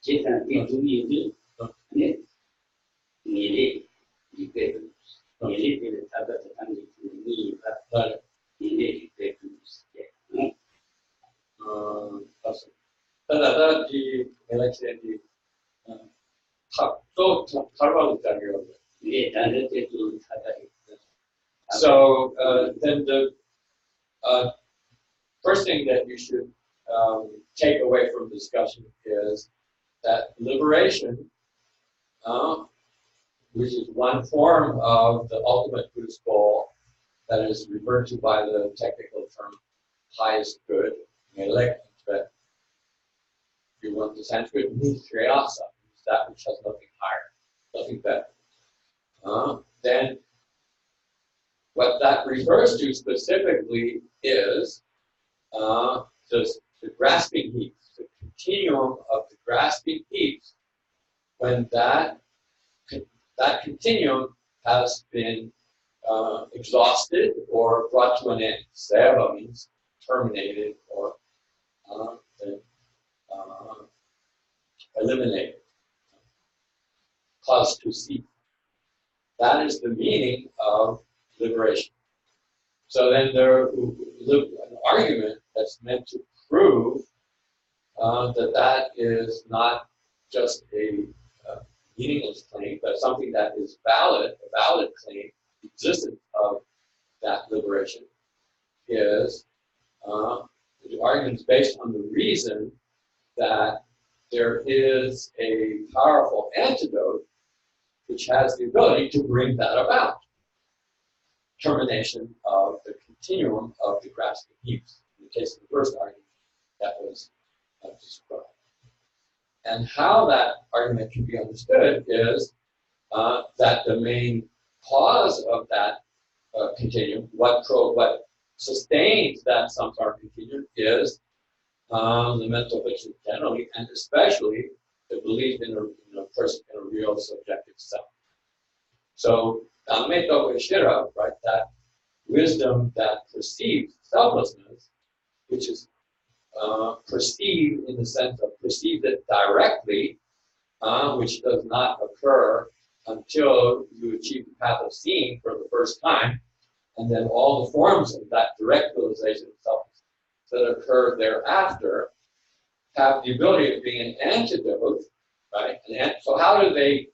chetan to you ne nile dipet nile de tabat tangi ni ba nile dipet Tada di election di so tarbalu taryo. ne tanda te to thadari. So then the first thing that you should take away from the discussion is that liberation, which is one form of the ultimate Buddhist goal that is referred to by the technical term highest good, melek in Tibet. If you want the Sanskrit means shreyasa, that which has nothing higher, nothing better. Then what that refers to specifically is the grasping heaps, the continuum of the grasping heaps, when that continuum has been exhausted or brought to an end. Seva means terminated or eliminated, caused to cease. That is the meaning of liberation. So then there is an argument that's meant to prove that is not just a meaningless claim, but something that is valid, a valid claim, the existence of that liberation is the argument is based on the reason that there is a powerful antidote which has the ability to bring that about. Termination of the continuum of the grasping heaps. In the case of the first argument, that was described. And how that argument can be understood is that the main cause of that continuum, what sustains that samsara continuum, is the mental fiction generally, and especially the belief in a person, in a real subjective self. So, Dhammeto Vishira, right, that wisdom that perceives selflessness, which is perceived in the sense of perceived it directly, which does not occur until you achieve the path of seeing for the first time, and then all the forms of that direct realization of selflessness that occur thereafter have the ability of being an antidote, right? So how do they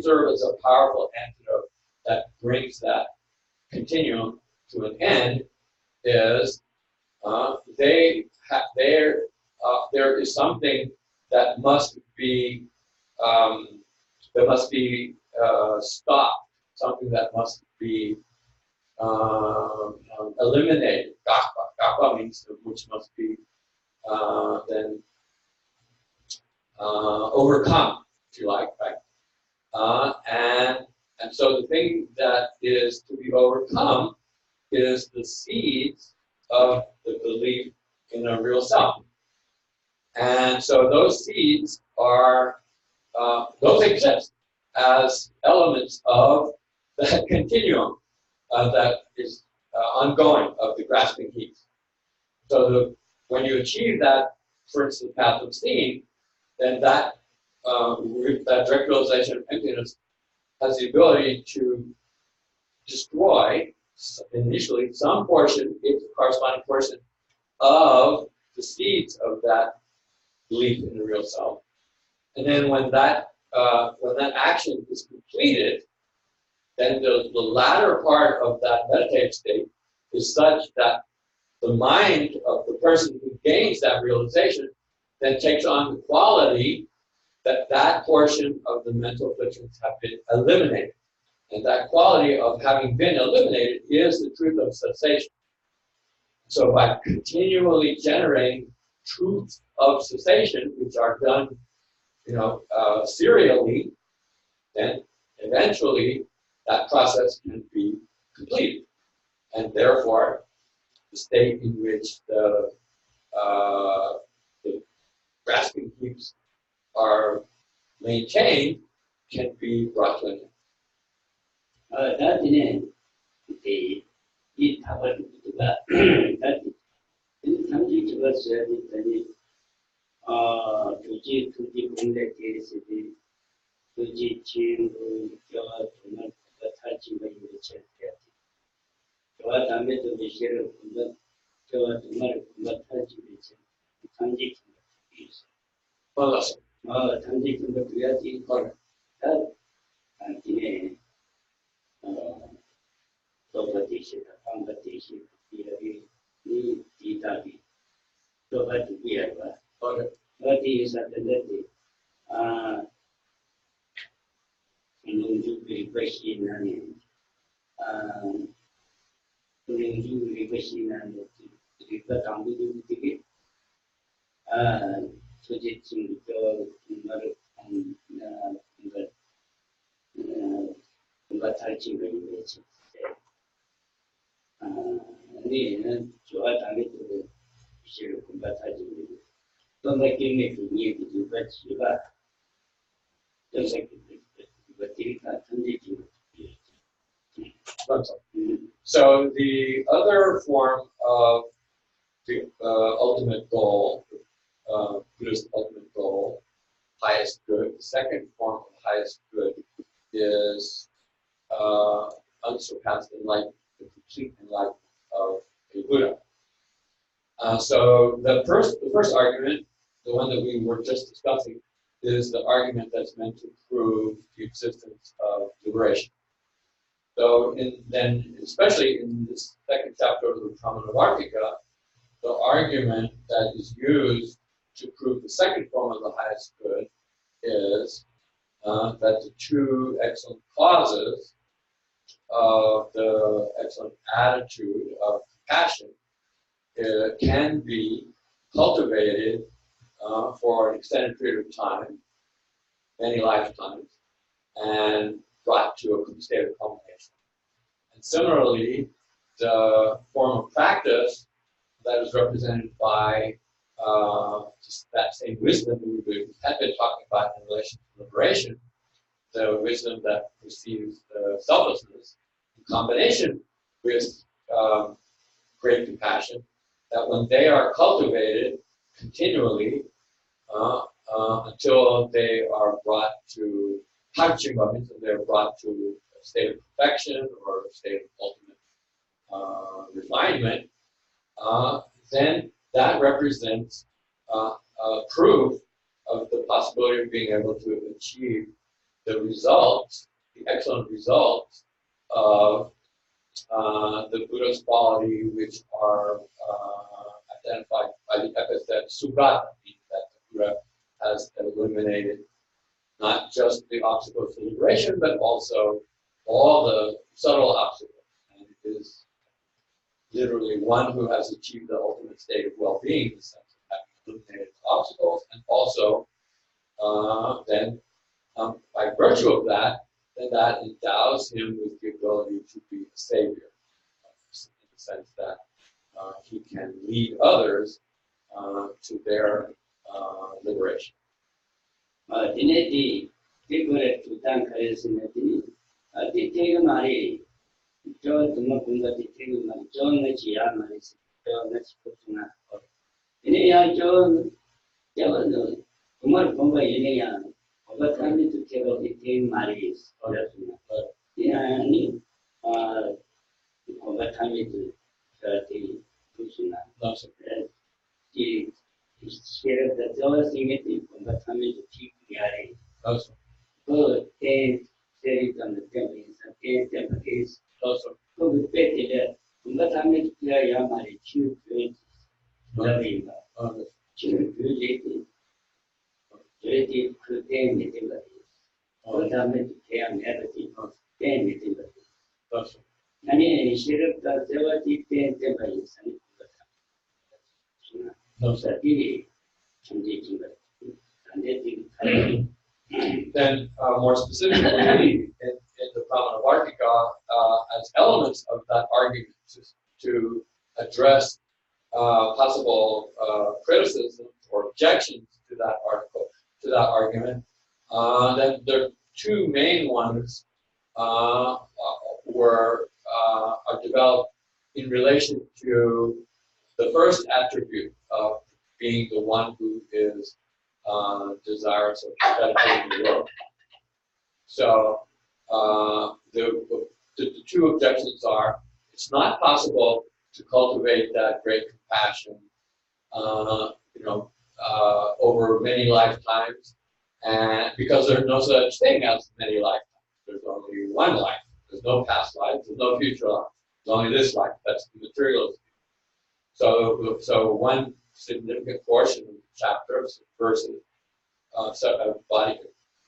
serve as a powerful antidote that brings that continuum to an end is there is something that must be stopped, something that must be eliminated. Kappa means which must be then overcome, if you like, right? And so the thing that is to be overcome is the seeds of the belief in a real self. And so those seeds are, those exist as elements of that continuum that is ongoing of the grasping heat. So when you achieve that, for instance, path of seeing, then that direct realization of emptiness has the ability to destroy initially some portion, its corresponding portion of the seeds of that belief in the real self. And then when that action is completed, then the latter part of that meditative state is such that the mind of the person who gains that realization then takes on the quality that portion of the mental afflictions have been eliminated. And that quality of having been eliminated is the truth of cessation. So by continually generating truths of cessation, which are done, serially, then eventually that process can be completed. And therefore, the state in which the grasping heaps are maintained can be brought to an end. 나중에 이 답을 우리가 상징적으로 써야 되더니 교지 공대 대리스들이 교지 지인으로 정말 탈진과 이렇게 해야 돼. 저와 다음에도 메시를 보면 저와 정말 탈진이 상징적으로 있어. 맞았어. 상징적으로 그래야지 나중에 소바티시다, 방바티시, 이 디다비, 소바티비아가, 어디 있었는데, 농주들이 것이나니, 농주들이 것이나니, 우리가 당부들이 소재층부터 뭔가 탈진을 이루어지. 우리는 저와 다르게 실을 뭔가 탈진을 또 느낌의 분위기 그가 지가 것들이 다 던지지고. So the other form of the ultimate goal, Buddhist ultimate goal, highest good, the second form of highest good is unsurpassed enlightenment, the complete enlightenment of a Buddha. So the first argument, the one that we were just discussing, is the argument that's meant to prove the existence of liberation. So then, especially in this second chapter of the Pramanavarttika, the argument that is used to prove the second form of the highest good is that the two excellent causes of the excellent attitude of compassion can be cultivated for an extended period of time, many lifetimes, and brought to a state of culmination. And similarly, the form of practice that is represented by just that same wisdom that we have been talking about in relation to liberation, the wisdom that perceives selflessness, in combination with great compassion, that when they are cultivated continually until they are brought to until they're brought to a state of perfection or a state of ultimate refinement, then that represents proof of the possibility of being able to achieve the results, the excellent results of the Buddha's quality, which are identified by the epithet Sugata, meaning that the Buddha has eliminated not just the obstacles to liberation, but also all the subtle obstacles. And it is literally one who has achieved the ultimate state of well-being in the sense of having eliminated obstacles, and also then by virtue of that, then that endows him with the ability to be a savior, in the sense that he can lead others to their liberation. Dineti, Tigore Tutan Karesinati, Titigamari, Joe Tumapunga Titigam, John Nachia Maris, John Nachputuna, Inea John, Javano, Umar Pumba Inea, over time to table the team Maris, or Dinani, over time to 30 Pusuna. Share the Zola Singing from the family to keep Yari. Also, Go, ten, series on the temple, and 10 temples. also, Go with Betty there. From the family to clear Yamari, two twenties. Loving, two ladies. Lady could 10 meetings. All the family to clear everything. 10 meetings. also. And then share the Zola 10 temples. No, sir. Then, more specifically, in the Pramanavarttika, as elements of that argument to address possible criticisms or objections to that argument, then the two main ones are developed in relation to the first attribute of being the one who is desirous of benefiting the world. So the two objections are: it's not possible to cultivate that great compassion, over many lifetimes, and because there's no such thing as many lifetimes. There's only one life. There's no past life. There's no future life. There's only this life. That's the materialist. So one significant portion of the chapter, verses, body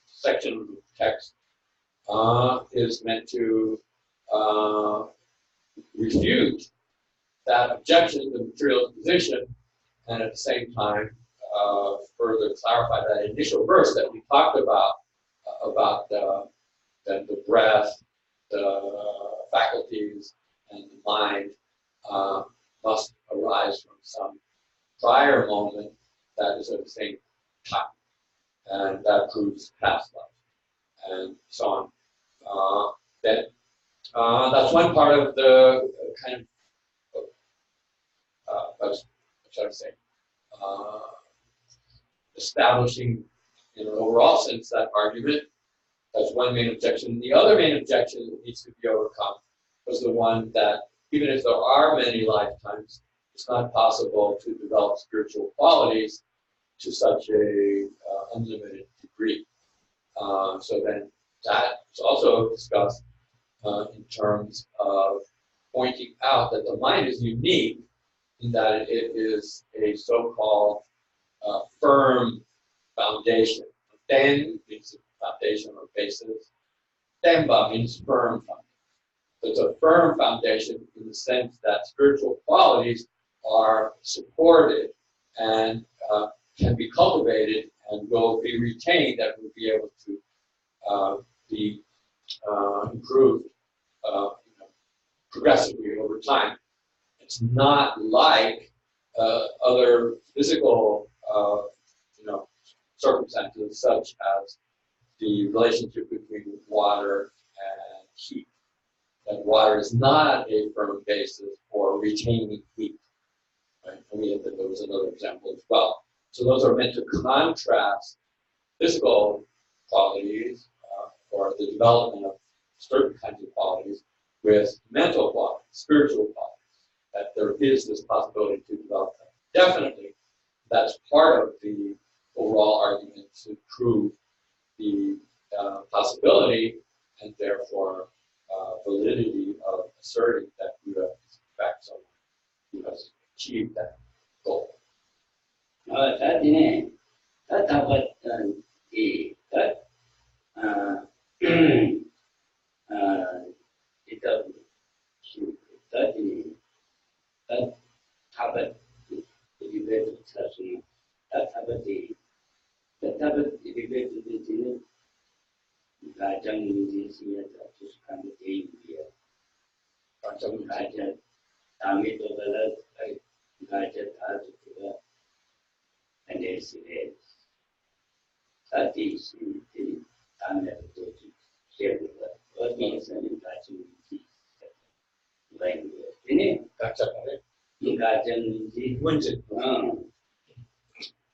section of the text, is meant to refute that objection to the materialist position, and at the same time further clarify that initial verse that we talked about the breath, the faculties, and the mind must arise from some prior moment that is at the same time, and that proves past life, and so on. That's one part of the kind of, what should I say, establishing in an overall sense that argument. That's one main objection. The other main objection that needs to be overcome was the one that even if there are many lifetimes, it's not possible to develop spiritual qualities to such a unlimited degree. So then that is also discussed in terms of pointing out that the mind is unique in that it is a so-called firm foundation. Ten means foundation or basis. Tenba means firm foundation. It's a firm foundation in the sense that spiritual qualities are supported and can be cultivated and will be retained and will be able to be improved progressively over time. It's not like other physical circumstances such as the relationship between water and heat. That water is not a firm basis for retaining heat. Right? And there was another example as well. So those are meant to contrast physical qualities or the development of certain kinds of qualities with mental qualities, spiritual qualities, that there is this possibility to develop them. Definitely, that's part of the overall argument to prove the possibility and therefore validity of asserting that Buddha is in fact someone who has achieved that goal.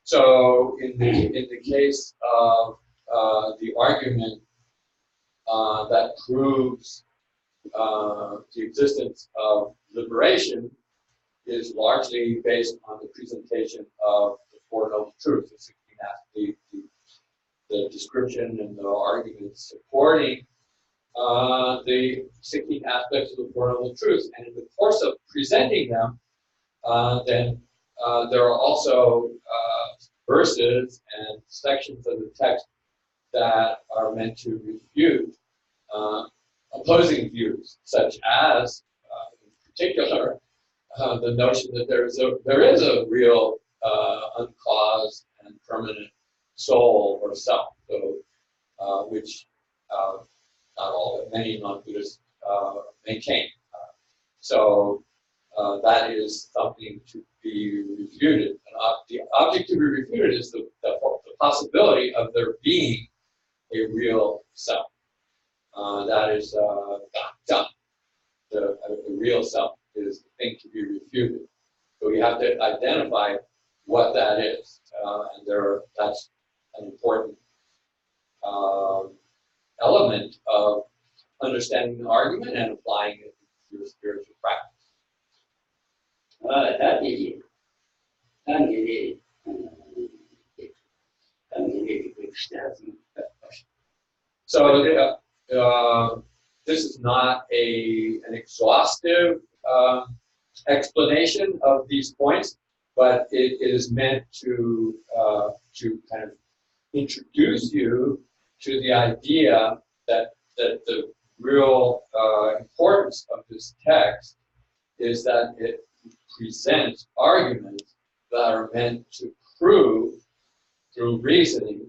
So in the case of the argument that proves the existence of liberation is largely based on the presentation of the Four Noble Truths, the description and the argument supporting the 16 aspects of the Four Noble Truths. And in the course of presenting them, then there are also verses and sections of the text that are meant to refute opposing views, such as, in particular, the notion that there is a real uncaused and permanent soul or self, so, which not all, but many non-Buddhists maintain. So that is something to be refuted. And the object to be refuted is the possibility of there being a real self. That is done. The real self is the thing to be refuted. So we have to identify what that is, and that's an important element of understanding the argument and applying it to your spiritual practice. So this is not an exhaustive explanation of these points, but it is meant to kind of introduce you to the idea that the real importance of this text is that it presents arguments that are meant to prove through reasoning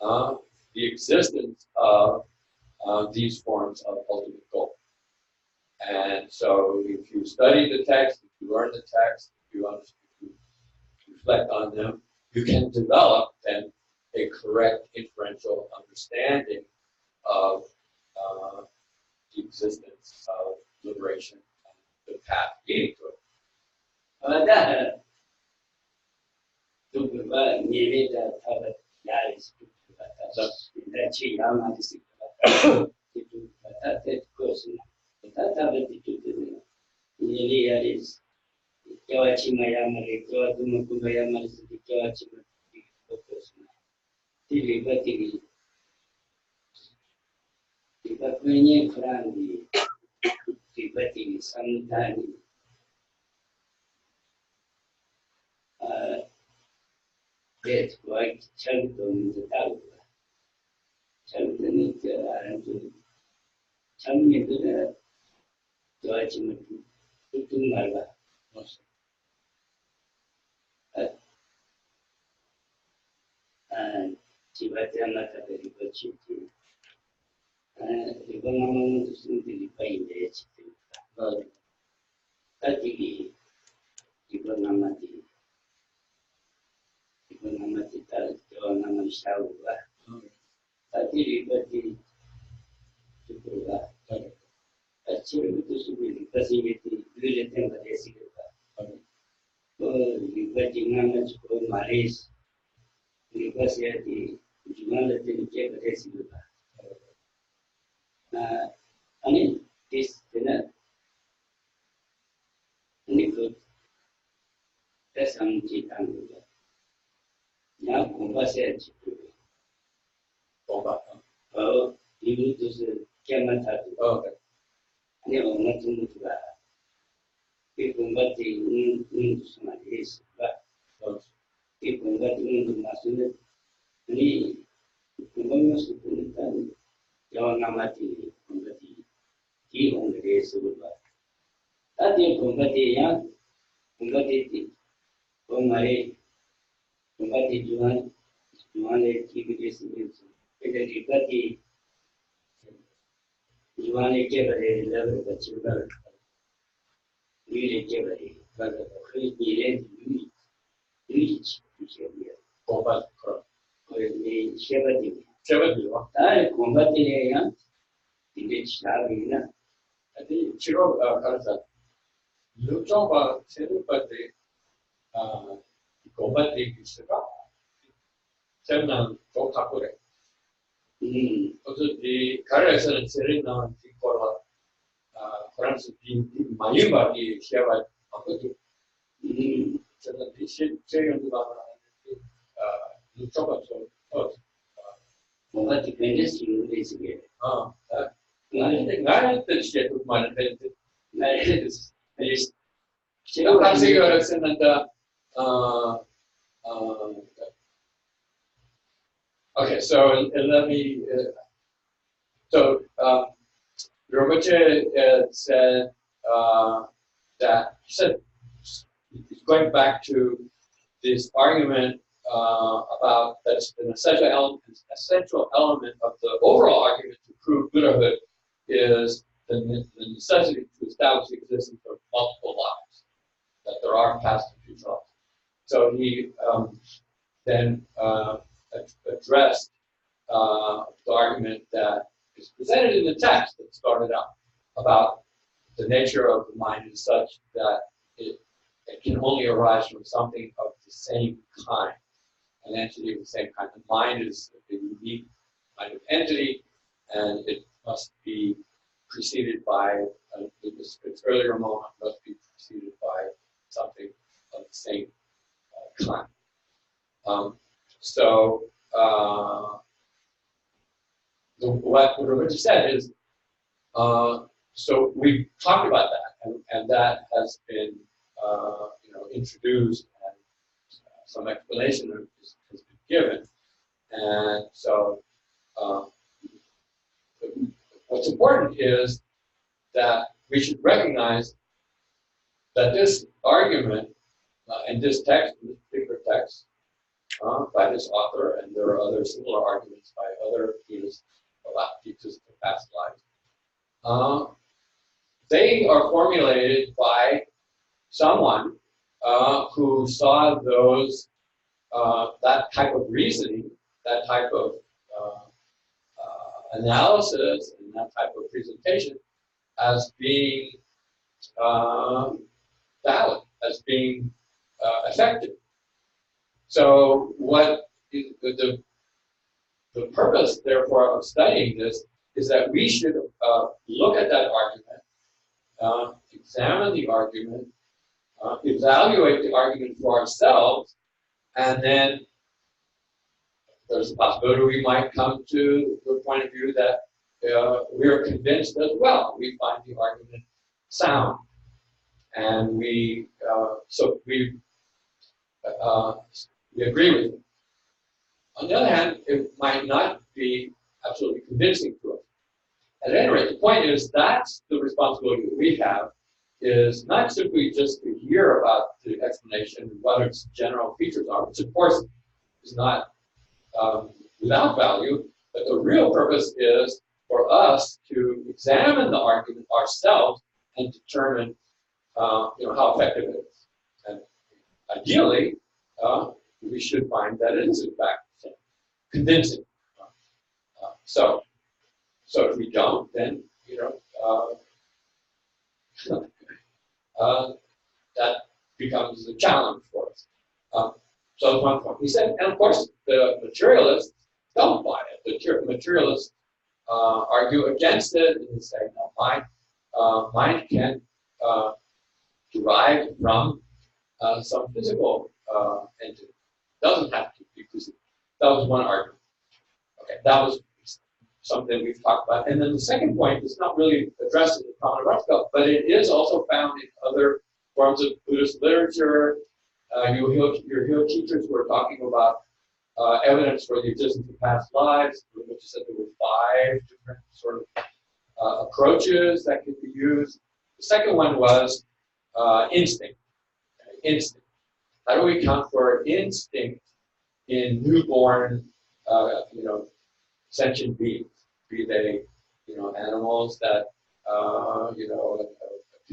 the existence of these forms of ultimate goal. And so if you study the text, if you learn the text, if you reflect on them, you can develop then a correct inferential understanding of the existence of liberation and the path leading to it. 아니 어느 정도가 이 공부지 무슨 있을까? 이 공부지 무슨 아니 공부면서 보니까 영감하지 공부지 이 공부에서 봐. 다들 공부지야 공부지 공부에 공부지 주안에 기비를 쓰면서 이제 이까지 주안에 개발을 레벨을 같이 가 미래 개발이 가서 그 미래 유의치 공부 그 쉐바디와 다른 공부지야 이제 시작이나 아니 주로 가르쳐 루정과 세르바데 공부들이 있을까? 저는 좀 갖고 그래. 그래서 이 가르에서는 세르나는 뒷거라 프랑스 비 많이 많이 시합을 하거든. 저는 제연도가 루정과 좀 뭔가 디펜던스 유니스게 나는 뜻이 또 많은데 나의 제가 가르치기로 했었는데 okay, so let me. Rinpoche said that he said going back to this argument about that's an essential element of the overall argument to prove Buddhahood is the necessity to establish the existence of multiple lives, that there are past and future lives. So he then addressed the argument that is presented in the text that started out about the nature of the mind is such that it can only arise from something of the same kind, an entity of the same kind. The mind is a unique kind of entity, and it must be preceded by, its earlier moment must be preceded by something of the same kind. What Rinpoche said is, so we talked about that, and that has been, introduced, and some explanation has been given. And so, what's important is that we should recognize that this argument and this text, this particular text, by this author, and there are other similar arguments by other teachers about teachers of past lives. They are formulated by someone who saw those that type of reasoning, that type of analysis, and that type of presentation as being valid, as being effective. So what the purpose, therefore, of studying this is that we should look at that argument, examine the argument, evaluate the argument for ourselves, and then there's a possibility we might come to the point of view that we are convinced as well. We find the argument sound, and we agree with it. On the other hand, it might not be absolutely convincing to us. At any rate, the point is that's the responsibility that we have, is not simply just to hear about the explanation, what its general features are, which of course is not without value, but the real purpose is for us to examine the argument ourselves and determine how effective it is. And ideally, we should find that it is in fact convincing. So if we don't, then that becomes a challenge for us. So that's one point. He said, and of course, the materialists don't buy it. The materialists argue against it, and they say, no, mind can derive from some physical entity. Doesn't have to be physical. That was one argument. Okay, that was something we've talked about. And then the second point is not really addressed in the Pramanavarttika, but it is also found in other forms of Buddhist literature. You'll hear teachers who are talking about evidence for the existence of past lives, which said there were 5 different sort of approaches that could be used. The second one was instinct. Instinct. How do we account for instinct in newborn, sentient beings? Be they, animals that, a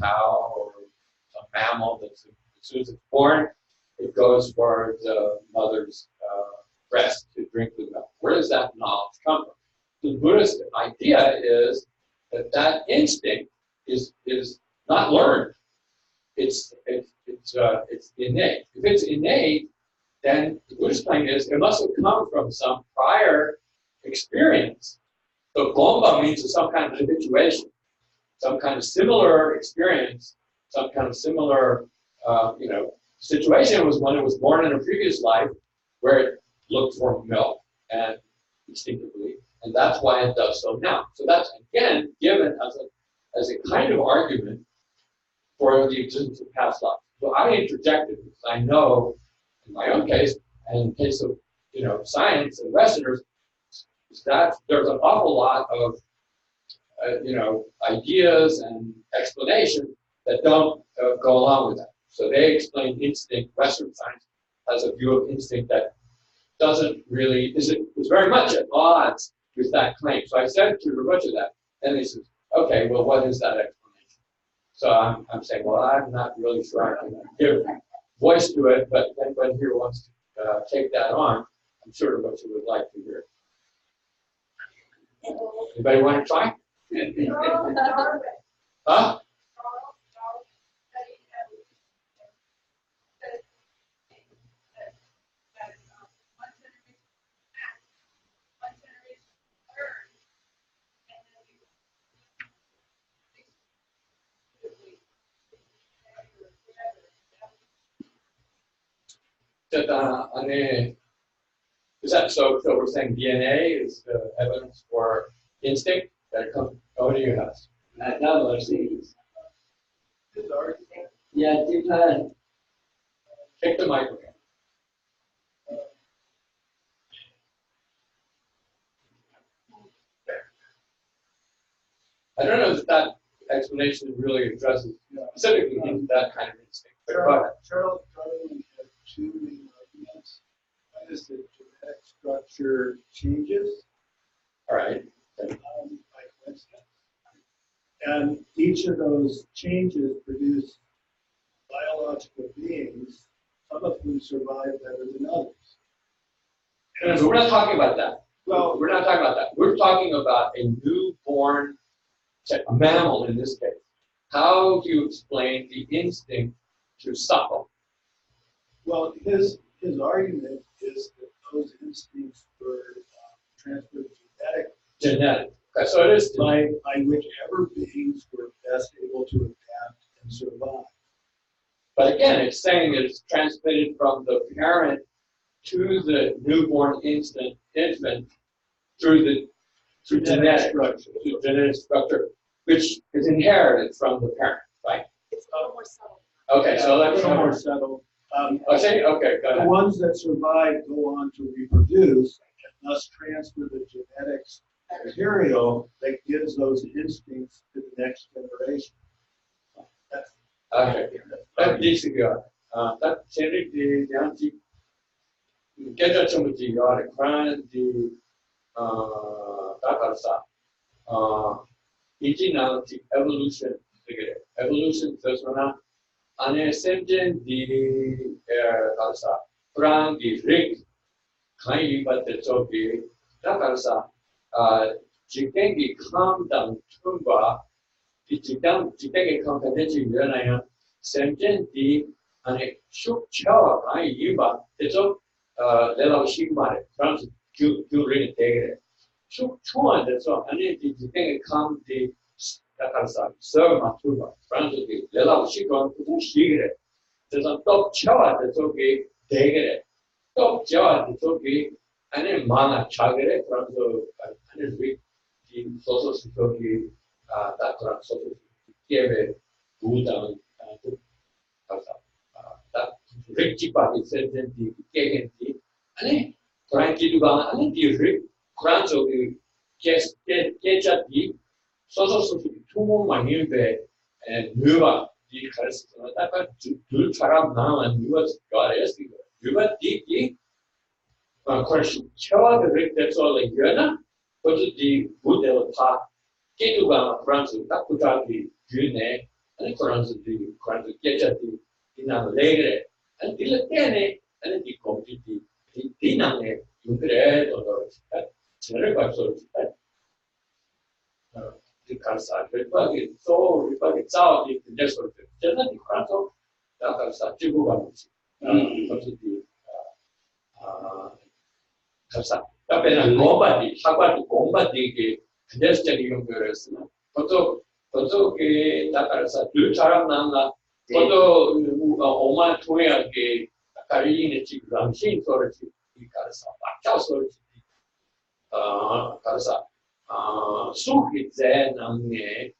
cow or a mammal that's as soon as it's born, it goes for the mother's breast to drink the milk. Where does that knowledge come from? The Buddhist idea is that instinct is not learned. It's innate. If it's innate, then the Buddhist claim is it must have come from some prior experience. So gomba means some kind of habituation, some kind of similar experience, some kind of similar situation was when it was born in a previous life where it looked for milk and instinctively, and that's why it does so now. So that's again given as a kind of argument for the existence of past life. So I interjected because I know in my own case, and in the case of science and Westerners, is that there's an awful lot of ideas and explanations that don't go along with that. So they explain instinct. Western science has a view of instinct that doesn't really is very much at odds with that claim. So I said to Rinpoche that, and he says, "Okay, well, what is that explanation?" So I'm saying, well, I'm not really sure I can give voice to it, but if anybody here wants to take that on, I'm sure Rinpoche would like to hear it. Anybody want to try? Huh? Is that so? So we're saying DNA is the evidence for instinct that comes. What do you have? That was it. Yeah, different. Take the microphone. I don't know if that explanation really addresses specifically into that kind of instinct. But go ahead. Charles Darwin had 2 main arguments. One is that genetic structure changes All right. by coincidence. And each of those changes produce biological beings, some of whom survive better than others. And so we're not talking about that. Well, We're not talking about that. We're talking about a newborn, a mammal in this case. How do you explain the instinct to suckle? well, his argument is that those instincts were transferred Genetic. Okay, so it is by whichever beings were best able to adapt and survive. But again, it's saying that it's transmitted from the parent to the newborn infant through genetic structure, which is inherited from the parent, right? It's a little more subtle. Okay, so a let's little more settled. Okay, go The ahead. ones that survive go on to reproduce and thus transfer the genetics material that gives those instincts to the next generation. That's Okay. That needs to go. That changing the anti get that some of the grand the evolution. Evolution says one an ascendant the grand the rig kind but the topi Jikengi calm down tumba Jikengi competency 유연하여 샘전디 안에 슉 쳐와 아니 이봐 그래서 내가 시그마를 프랑스 규율이 되게 슉 쳐와서 아니 Jikengi calm the 서마 tumba 프랑스 내가 시그마 그도 시그래 그래서 또 쳐와서 그 되게 또 쳐와서 그 아니 만화 차그래 프랑스 아니 위 이 소소스족이 다크랑 소소스 기회에 우당 가서 다 릭집밥이 센텐디 깨겐디 아니 그런 기도가 아니 디르 그런 저기 깨자디 소소스 투모 많이베 누가 이 가르치는 다가 둘 사람 나만 누가 가르치 누가 디기 question chava the that's all like yana but the buddha pa ketuga franzu takutaki gyune and franzu the franzu kechati ina legre and dilatene and the compiti dinane yungre or general person the karsa repagi so repagi chao the next one just the franzu that karsa chibuga but the karsa tapi na gombadi hagwadi gombadi ke destination 용도였으나 그것도 그 다karsa 두 사람 나가 그것도 오만 통해하게 가리는 지금 신소리지 이 karsa 박자소리지 karsa 수기 제남에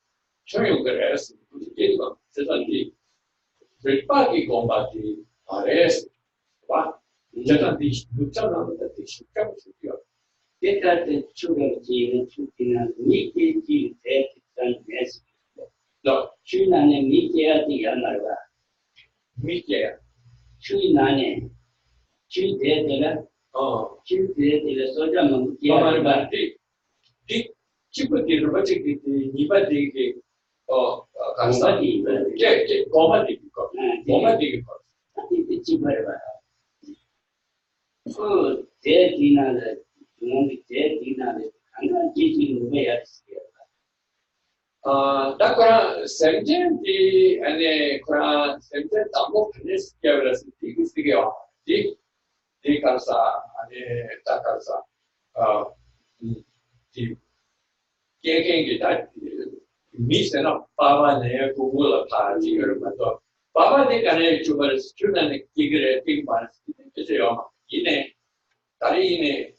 조용을 했어 그게가 세상이 불빠기 고mbadi 아래서 봐 저한테 묻자는데 쉽게 쉽게요 Petate ciurăgie, ciutina, miche, gilte, tan mes. No, Ciunane, miche, di amarva. Miche. Ciunane, ciute de la, ciute de la soja mamuti. Amarva, di ciputi, rubati, nibati, karsati, che, gomati, gomati. Ati cibarva. Oh, te dinale. Da kora semjenti ane kora semjenti tambo kines kiavrasi tigistigi wa di karsa ane da karsa di kekengi da misena baba ne kugula paji garumato baba de kane chubaris chunane kigre tigmaris kise yo ine 다리네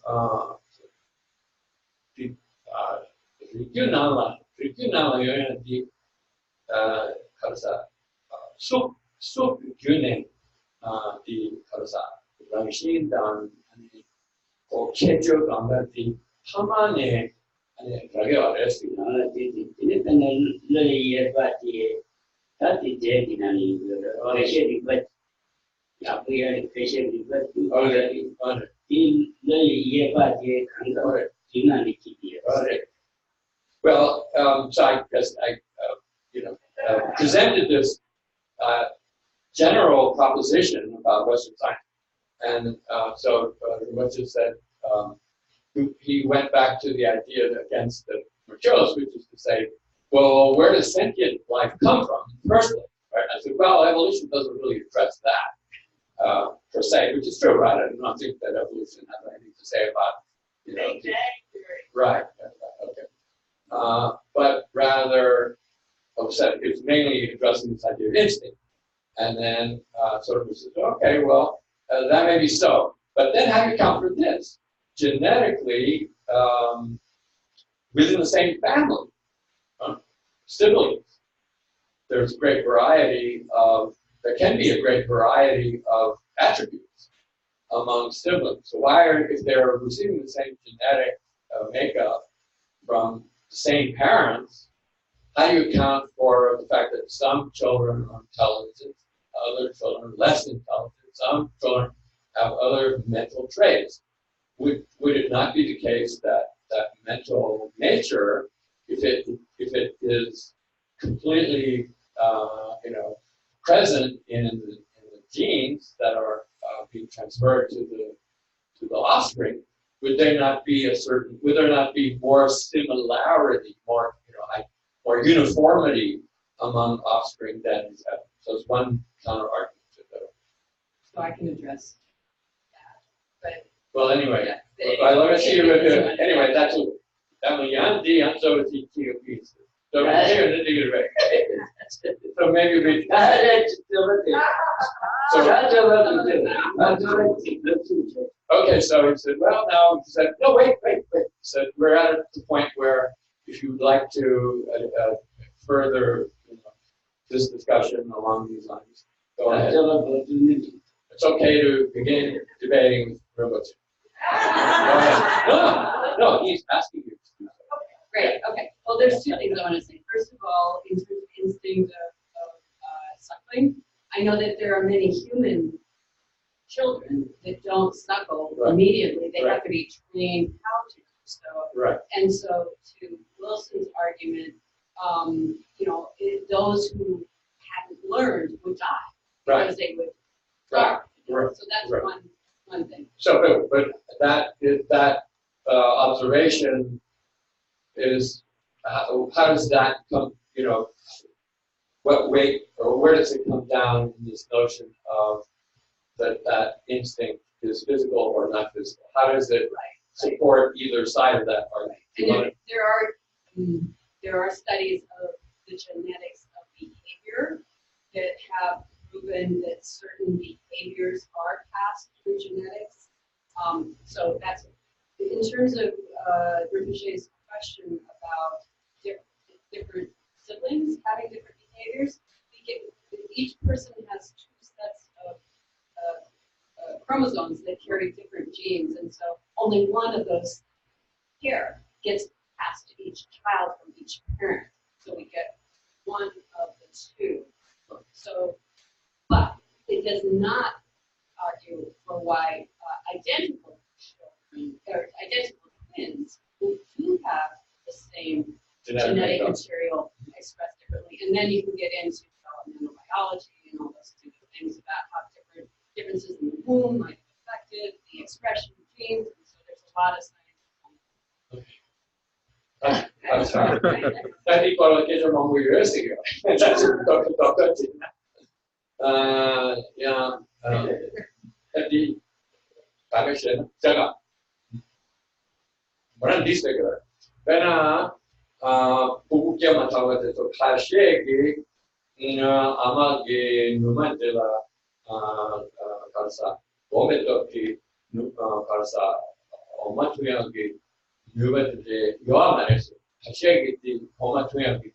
regional 여행이 가르사 숲 균에 디 가르사 랑신단 아니 고 체조 감각이 파만에 아니 그게 어렸을 때 디디는 레이에 바티에 다티 제디나니 레셰리 바 야부야 레셰리 바 already well, so I guess I presented this general proposition about Western science, and so Rinpoche said he went back to the idea against the materialists, which is to say, well, where does sentient life come from in the first place? Right? I said, well, evolution doesn't really address that. Per se, which is true, right? I do not think that evolution has anything to say about, right? Okay. But rather, it's mainly addressing this idea of instinct, and then sort of says, okay, well, that may be so, but then how do you account for this? Genetically, within the same family, siblings, there's a great variety of. There can be a great variety of attributes among siblings. So if they're receiving the same genetic makeup from the same parents, how do you account for the fact that some children are intelligent, other children are less intelligent, some children have other mental traits? Would it not be the case that mental nature, if it is completely present in the genes that are being transferred to the offspring, would there not be more similarity, more uniformity among offspring than is evident? So it's one counter argument to that. So I can address that. But well, anyway, let me see anyway, that's so it's so maybe we. Okay, so he said, well, now he said, no, wait. He said, we're at the point where if you'd like to further this discussion along these lines, go ahead. It's okay to begin debating Rinpoche. Go ahead. No, he's asking you. Great. Okay. Well, there's two things I want to say. First of all, in terms of instinct of suckling, I know that there are many human children that don't suckle immediately. They have to be trained how to do so. Right. And so, to Wilson's argument, those who hadn't learned would die because they would starve. Right. So that's one thing. So, but that observation is how does that come? What weight or where does it come down in this notion of that instinct is physical or not physical? How does it support either side of that argument? And there are studies of the genetics of behavior that have proven that certain behaviors are passed through genetics. So that's in terms of Rinpoche's question about different siblings having different behaviors. Each person has two sets of chromosomes that carry different genes, and so only one of those here gets passed to each child from each parent. So we get one of the two. So, but it does not argue for why identical children or identical twins who do have the same genetic material expressed differently, and then you can get into developmental biology and all those things about how differences in the womb might have affected the expression of genes, and so there's a lot of science. I'm sorry. That people get along with years ago. That's Dr. Tina. The direction. 제가 뭐란 디스가 배나 부국계 마찬가지로 카시에기 아마 게 누만데라 가르사 몸에도기 가르사 엄마 중요하게 뉴베드에 요아마레스 카시에기 엄마 중요하게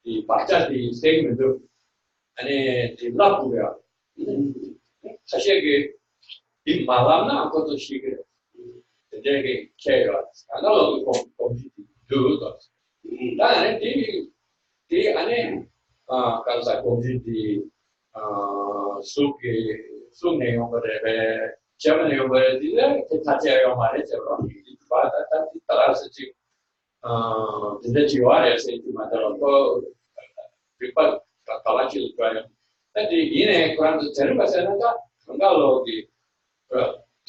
이 박자디 세기면도 아니 딜라부야 카시에기 이 말람나 것도 시게 되게 케어 아나로그 컴퓨터 두도 나는 디 안에 가르사 컴퓨터 수내 용어를 제만 용어를 뒤에 같이 말해줘. 바다 따라서 지금 근데 지와에서 이 마다로 비파 가라치를 줘요. 근데 이네 그런데 제일 맞아나가 건강로기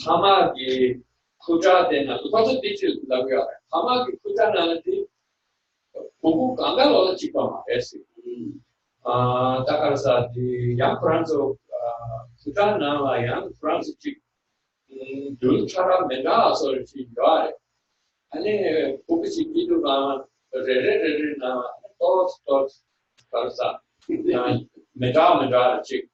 하마기 쿠자데나 그것도 뒤질 나고요. 하마기 쿠자나는데 보고 건강로 지금 말했어요. 따라서 양 프랑스 쿠자나와 양 프랑스 지 둘처럼 내가서 지요래. 아니 보기지 기도가 레레레나 또 따라서 메다 지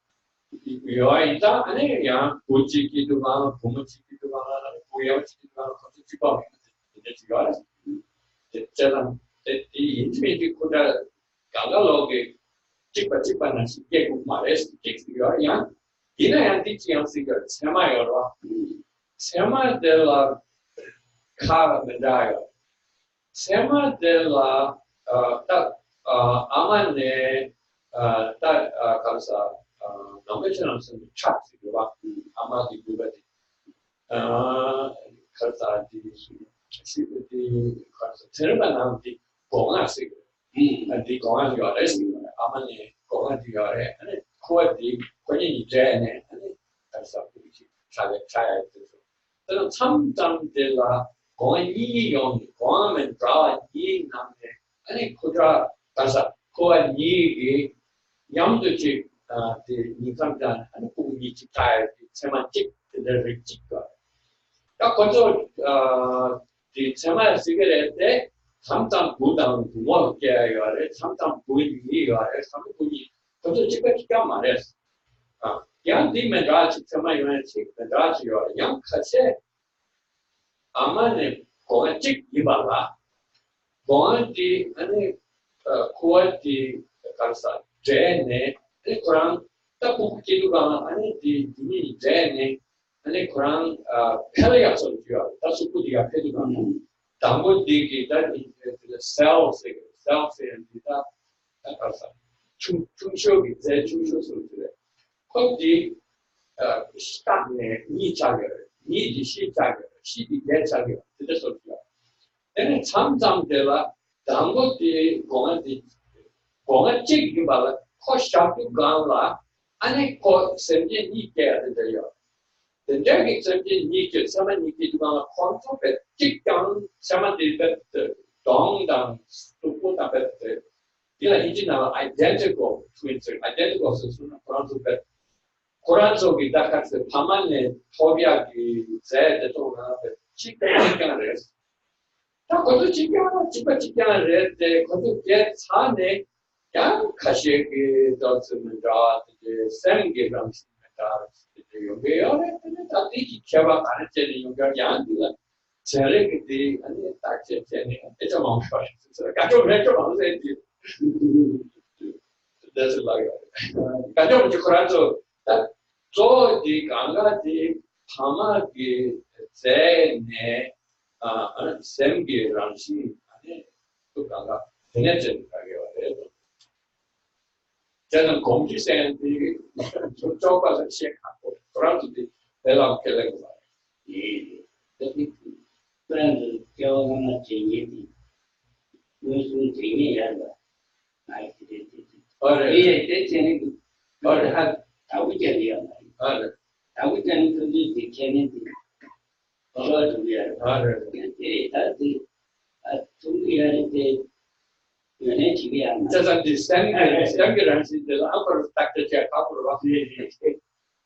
요아이다 아니 양 보지 기도가 보무지 기도가 보여지 기도가 같이 집어 이제 지요래. 제가 이 인티메이트 쿠자 가가로게 찍바는 쉽게 말해서 찍어야 이나야 뒤치양식을 세마여로 세마델라 카메다요 세마델라 아마네 가르사 넘베처럼 쓴 차트가 아마디 부바디 가르사 디시디 가르사 테르바나디 공화식 디 공화가 레스니 아마네 공화디가래 아니 코디 권인이 되네 아니 가르사 부지 차야 저는 참담들라 공이 용 공하면 드라 이 남네 아니 코자 가서 코아니기 양도지 디 니상단 아니 부기 지타에 제만 찍들 찍거 딱 먼저 디 제만 시게레데 참담 부담 부모 깨야래 참담 부이가래 참부이 먼저 찍까 말했어 양 디멘라지 제만 요네 찍men라지요 양 같이 아마네 공을 찍 이봐라 Bondi, and quality Karsa, Jane, and Quran, Tapu Kiluga, and the Dini Jane, and the Quran, Pelias of you, Tasukudia Pedugan, Tambo Digi, that is the cells, and the Karsa. Chumshogi, the Chumsho today. Koti, Stagne, Ni Chagger, Ni Shi Chagger, She get Chagger, to the Sophia. Then it's some dela, Dangoti, Gonga Chig, Gibala, Koshap to Gala, and I caught 17 Nike at the day. The Jackie 17 Nike, 7 Nike to Gala, Quantum, kick down, some did the dong down to put up at the original identical twins, identical system, Corazzo, that has the permanent phobia, said that all the chicken rest. Taco chicken, red, the Kotu get Hane, Yan Kashiki, Dots and the Sangi Rams, the Yoga, and the Tiki Keva, and the Yoga Yan, Select the and the taxi, it's a long shot. I don't know that's like I don't Corazzo. That so the Ganga the Hama the Zene Semgi Ranchi to Ganga Venetia. Then Gomji and the Jokas and Shek Corazzo the Elam Keleng. friend Kyogama Chingeti, Muslim Chingayanda. I did it. It's anything. Or have Tawijan. I would tell you to use the Kennedy. Or to be a father. That's the Just understanding the upper factor check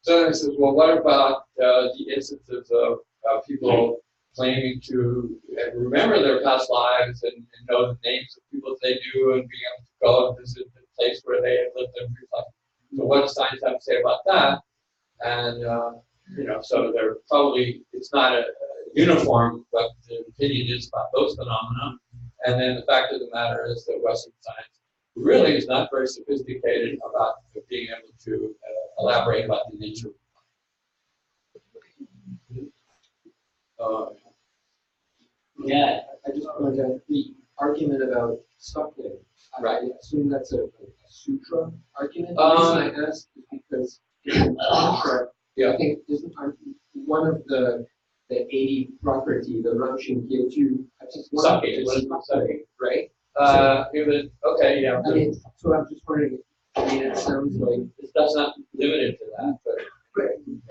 So I said, well, what about the instances of people claiming to remember their past lives and know the names of people they do and being able to go and visit the place where they have lived their life? So what does science have to say about that? And so they're probably, it's not a uniform what the opinion is about those phenomena. And then the fact of the matter is that Western science really is not very sophisticated about being able to elaborate about the nature. yeah. I just wanted to, the argument about suckling. Right. I assume that's a sutra argument. The reason I ask is because in the Tantra, Yeah. I think isn't one of the 80 property, the Ramshin Kyoju, I just Sucking, is what is sucking? right? Okay, yeah. I mean, so I'm just wondering, I mean, it sounds like, That's not limited to that, but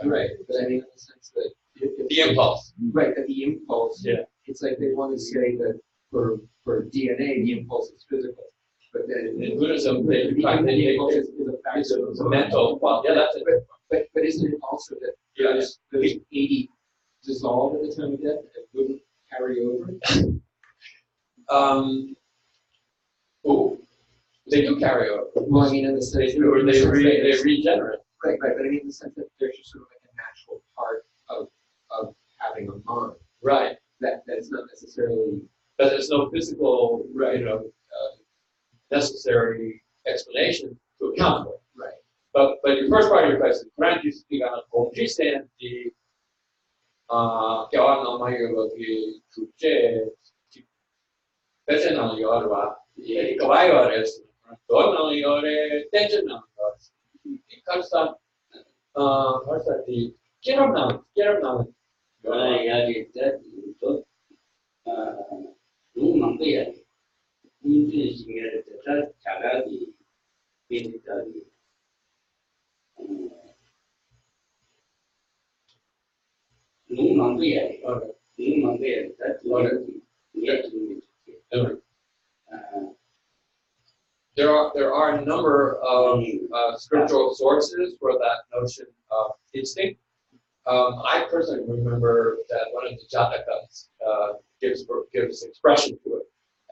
right, but I mean, in the sense that if the impulse. right, that the impulse, Yeah. it's like they want to say that for DNA, the impulse is physical, but then In Buddhism, the impulse is a factor it's a mental. Well, yeah, that's it. But isn't it also that Yeah. those 80 dissolve at the time of death and wouldn't carry over? They do carry over. Well, I mean, in the sense They regenerate. right, but I mean, in the sense that there's just sort of like a natural part of having a mind. Right. That's not necessarily. But there's no physical, necessary explanation to account for it. Right. But your first part of your question, Quran is speaking on Gomjisen, the Kawanamayogi Kuche, Pesenang Yorwa, Kawaiores, Donang Yore, Tenjanang Yores. Because the Kiramnam. Yeah, that Lumambia. English that Chagadi, Pinitari. Lumambia, that There are a number of scriptural sources for that notion of instinct. I personally remember that one of the Jatakas gives expression to it.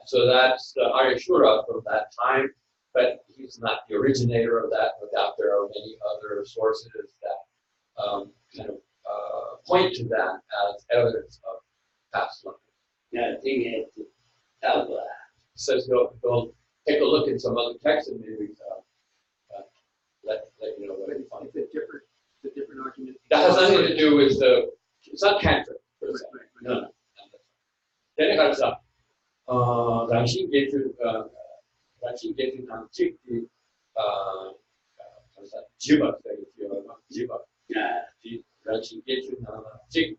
So that's the Aryashura from that time, but he's not the originator of that. No doubt there are many other sources that point to that as evidence of past life. Yeah, thing is, Tava, says he'll take a look at some other texts and maybe let you know what he finds. It's a different argument. That has nothing to do with it's not tantric, per se. Right. No. Then it has Rangshin Getu Namchik, Jiva, if you know, Jiva. Rangshin Getu Namchik,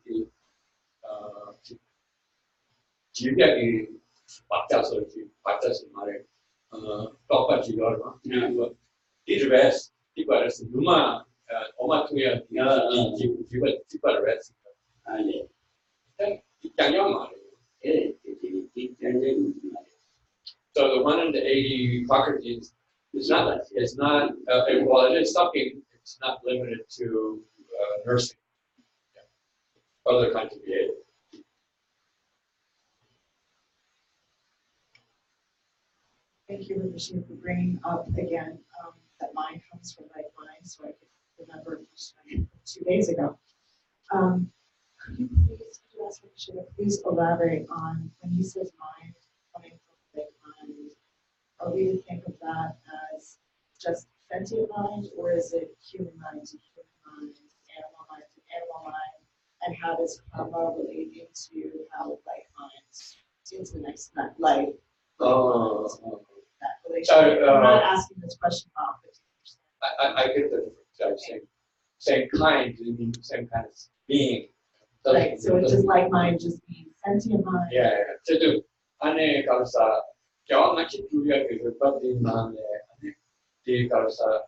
Jiva, Bacchus, Mare, Topa Jiva, Idres, Tibares, Luma, Omatuya, Jiva, Tibares. So the 180 Socrates is not, well, it is something, it's not limited to nursing. Yeah. Other kinds of behavior. Thank you, Rinpoche, for bringing up again that mind comes from right mind, so I could remember just 2 days ago. Could you ask Rinpoche to please elaborate on when he says mind coming from right mind? Are we to think of that as just sentient mind, or is it human mind to human mind, animal mind to animal mind? And how does karma relate into how like minds into the next life? That relationship. I'm not asking this question about 50%. I get the difference. Same kind, you mean same kind of being. Right, so it's just like mind just being sentient mind. Yeah. To do. Ane kalsa, kya machi tuya ke rupati mane, ane te kalsa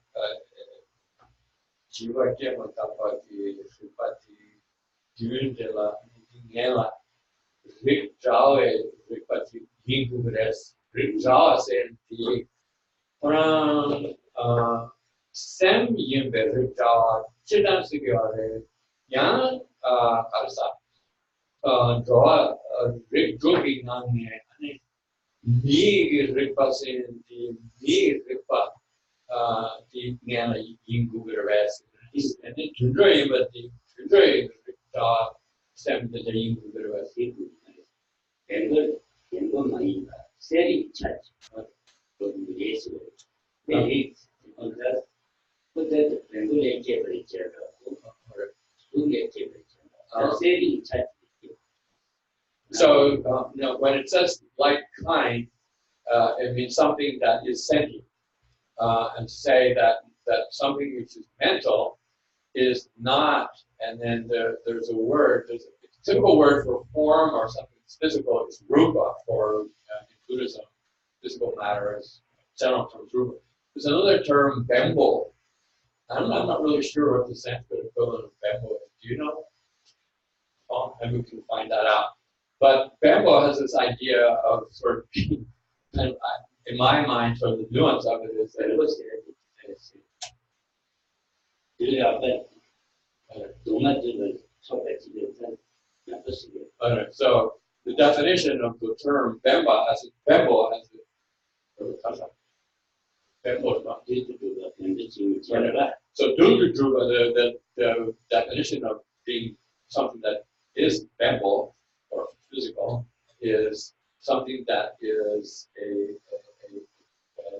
jiva ke matapati rupati gyudela ngela rik jawe rupati hingugres rik jawa senti orang sem yimbe rik jawa chidan sigare yan kalsa draw rik jogi nane ane ni ripa senti ni ripa di ngela hingugres and then tundre but the tundre rik sem the hingugres 뱅글 많이 세리 차지. 그 예수. 이 contrast 그때 뱅글에 제버리죠. 그게 제버리죠. 세리 차지. So, when it says like kind, it means something that is sentient. And to say that something which is mental is not, and then there's a typical word for form or something that's physical is rupa, or in Buddhism, physical matter is general term rupa. There's another term, bembo. I'm not really sure what the Sanskrit equivalent of bembo is. Do you know? Well, maybe we can find that out. But bembo has this idea of sort of being, and in my mind, sort of the nuance of it is that it was so the definition of the term bembo has so the definition of being something that is bembo or physical is something that is an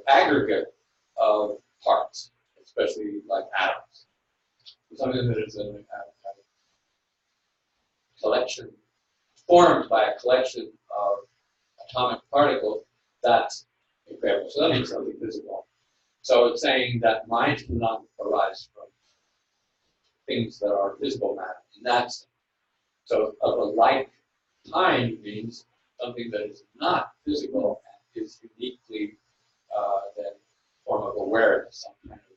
aggregate of parts, especially like atoms. Something that is a collection, formed by a collection of atomic particles, that's incredible. So that means something physical. So it's saying that mind cannot arise from things that are physical matter in that sense. So of a like kind means something that is not physical and is uniquely then form of awareness, some kind of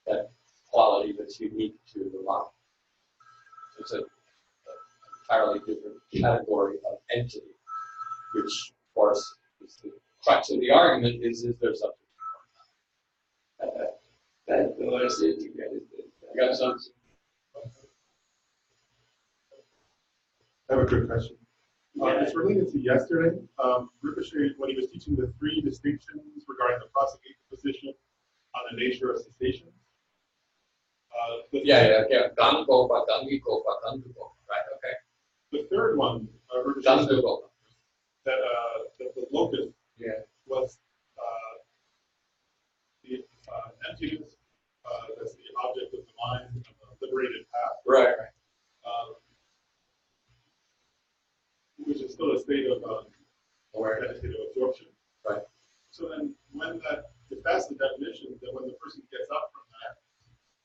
that quality that's unique to the mind. It's an entirely different category of entity, which of course is the crux of the argument is there something that you got something? I have a quick question. It's related to yesterday. Rinpoche, when he was teaching the three distinctions regarding the prosecute position on the nature of cessation. Yeah. Gangopa, Gangigopa, Gangugopa, right, okay. The third one, Rinpoche Gangugopa. that the locus was the emptiness, that's the object of the mind, of the liberated path. Right. Which is still a state of meditative absorption. Right. So then, when that, if that's the definition, that when the person gets up from that,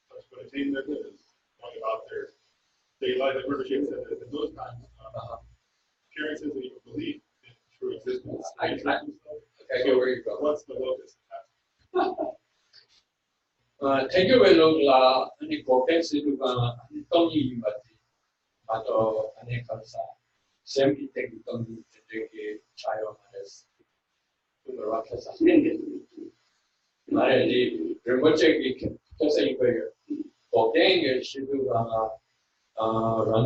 starts to attain their goodness, going about their daily life, like Rinpoche said, that at those times, appearances and even belief in true existence. I get where you're going. What's the locus? Thank you very much. Any comments you can tell me about it. But any comments? Sempre tem que ter que child as tudo lá que essa mas ele Rinpoche que essa ideia o tem sido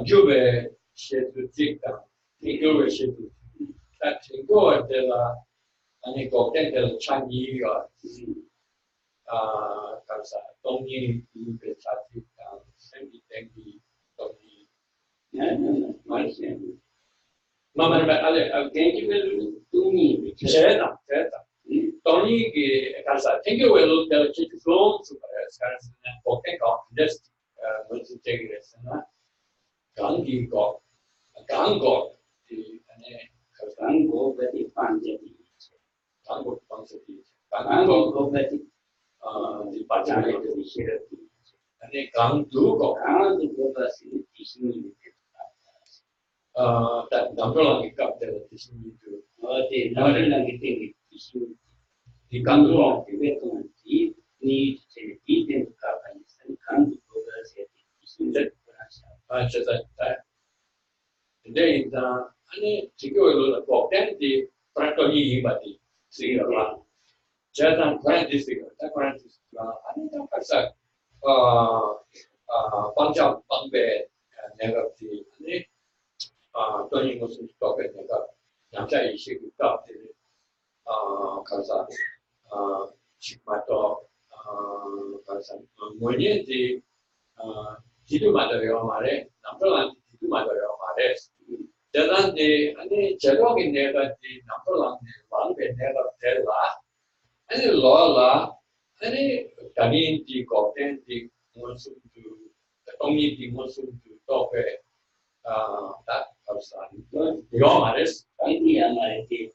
Gyumed sido dicta Gyumed sido tá tingo dela ani o tem dela changiga casa 동이 이 배차지 sempre tem que 동이 mas Mama, thank you to me. Certo. Tony che casa, thank you well the chief flow super scars and pocket of just going to take it na. Gangi go the gango but the panjati. Gango panjati. Gango but the panjati the share. And gang do go but the that number lang got the decision to the number lang getting issue the control the way to need to eat in companies and come to progress at that just that today the any particular important the practically but the see around just on practice that practice any that Punjab Pangbe never the 돈이 무슨 똑같으니까 남자 이식이 똑같은 가서 직마도 가서 뭐니지 기도마다요 말에 남자한테 기도마다요 말에 대단히 아니 제도긴 내가 남자한테 왕배 내가 될라 아니 로라 아니 단인지 고텐지 무슨 동이지 무슨 똑에 that person. Your marriage, idea marriage.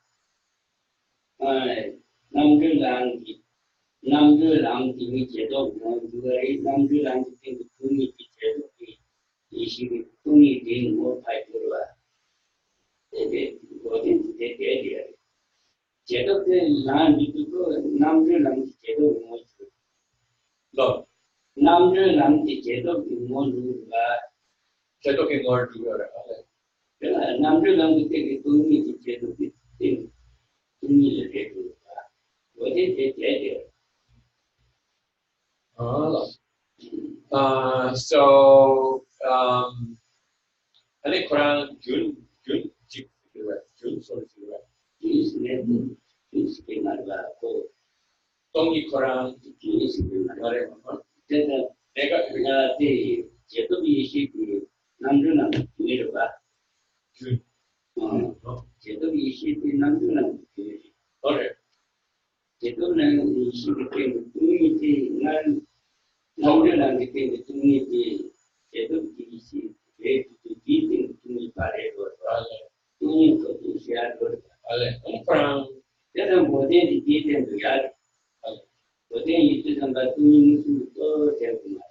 Namdulang timi chedo, namdulang timi tumi chedo, ishi tumi ding more paipura. They go into the area. Chedo the land to go, namdulang chedo more. Look, namdulang chedo more. Chedo can go to your number lang take to me to chedo thing to me the table. What is it? So I think around June sorry is never is came out of Tongi Koran is then the chedo be 남주는 내려가. 제도 이시비 남주는 그래. 제도는 이시비 때문에 동이지 난 남주는 때문에 동이지 제도 이시 왜 뒤진 동이 바래도 동이 또 시야 도 알레. 그럼 제가 모델이 뒤진 거야. 모델이 뒤진 거 동이 무슨 또 되고 말이야.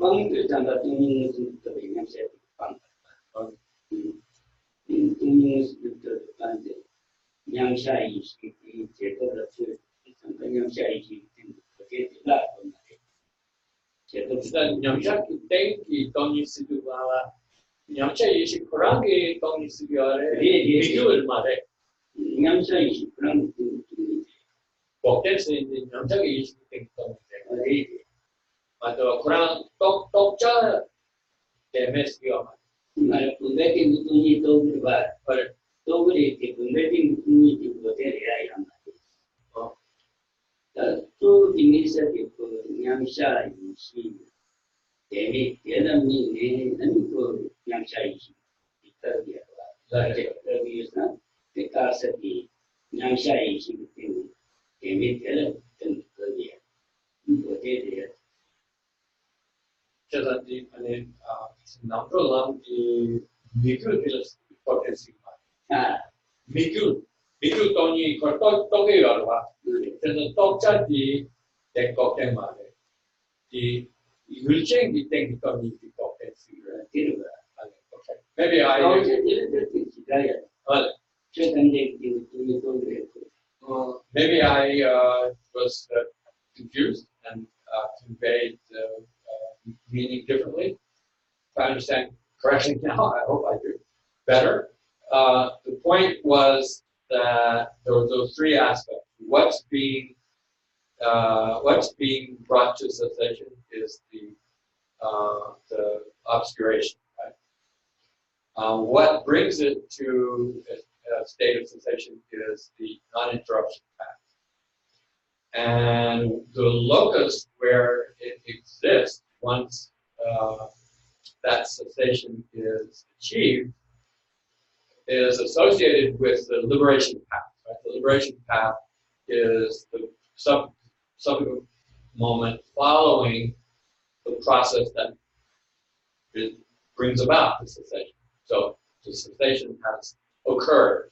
Bangku tanda tuming sudah dengan saya bang. Tuming sudah bang. Yang saya isi cetak betul. Sampai yang saya isi betul lah. Cetak sudah yang saya tinggi tahun itu bawa. Yang saya isi kurang ke tahun itu ada. Video mana? Yang saya isi kurang itu. Bukan sih yang saya isi tinggi tahun itu. Atau kurang tok damage dia. Kalau pembeting itu berubah, kalau beri pembeting itu boleh yang mana? Tu jenis itu yang saya isi. Jadi dia ni itu yang saya isi. Kita dia 여기서 다섯이 양샤이시기 때문에 재미있는 거기에 어디에 대해 그래서 이 안에 남들랑 이 미귤을 potensi 미귤 돈이 떡에 열어봐. 그래서 떡자디 대껍질 말에 이 율쟁이 땡기 돈이 potensi를 되는 거야. Maybe I maybe I was confused and conveyed the meaning differently. If I understand correctly now, I hope I do better. The point was that there were those three aspects. What's being brought to cessation is the obscuration. What brings it to a state of cessation is the non-interruption path. And the locus where it exists once that cessation is achieved is associated with the liberation path. Right? The liberation path is the subsequent moment following the process that it brings about the cessation. So the cessation has occurred.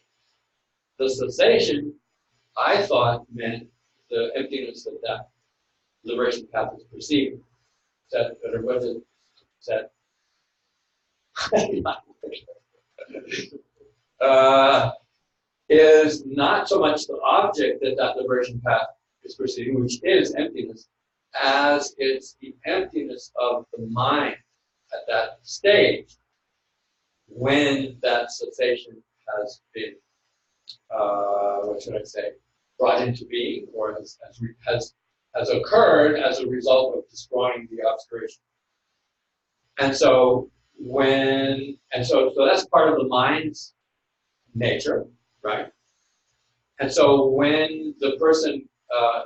The cessation, I thought, meant the emptiness of that liberation path is perceived. That was it said. Is not so much the object that liberation path is perceiving, which is emptiness, as it's the emptiness of the mind at that stage when that cessation has been, brought into being, or has occurred as a result of destroying the obscuration. And so so that's part of the mind's nature, right? And so when the person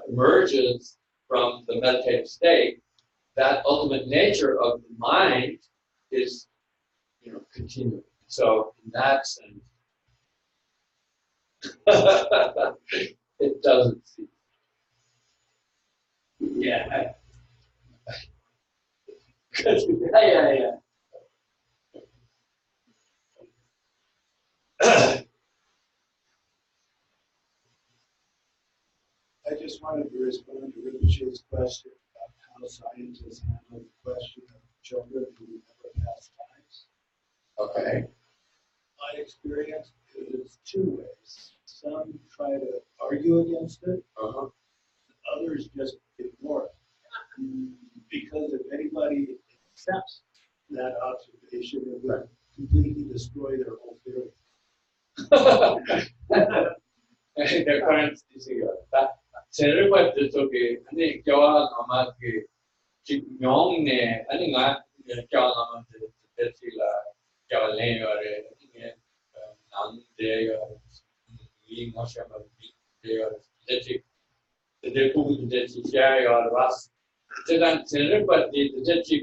emerges from the meditative state, that ultimate nature of the mind is, continuing. So in that sense, it doesn't cease. Yeah. I just wanted to respond to Rinpoche's question about how scientists handle the question of children who never pass times. Okay. My experience is two ways. Some try to argue against it, others just ignore it. Because if anybody accepts that observation, it would completely destroy their whole theory. The current is 제를 저기 아니 교환하면 그 명네 아니가 교환하면 됐지라 교환해요래 이게 남대요 이 뭐셔면 비대요 됐지 내 부분도 됐지 샤요 와스 제가 제를 됐지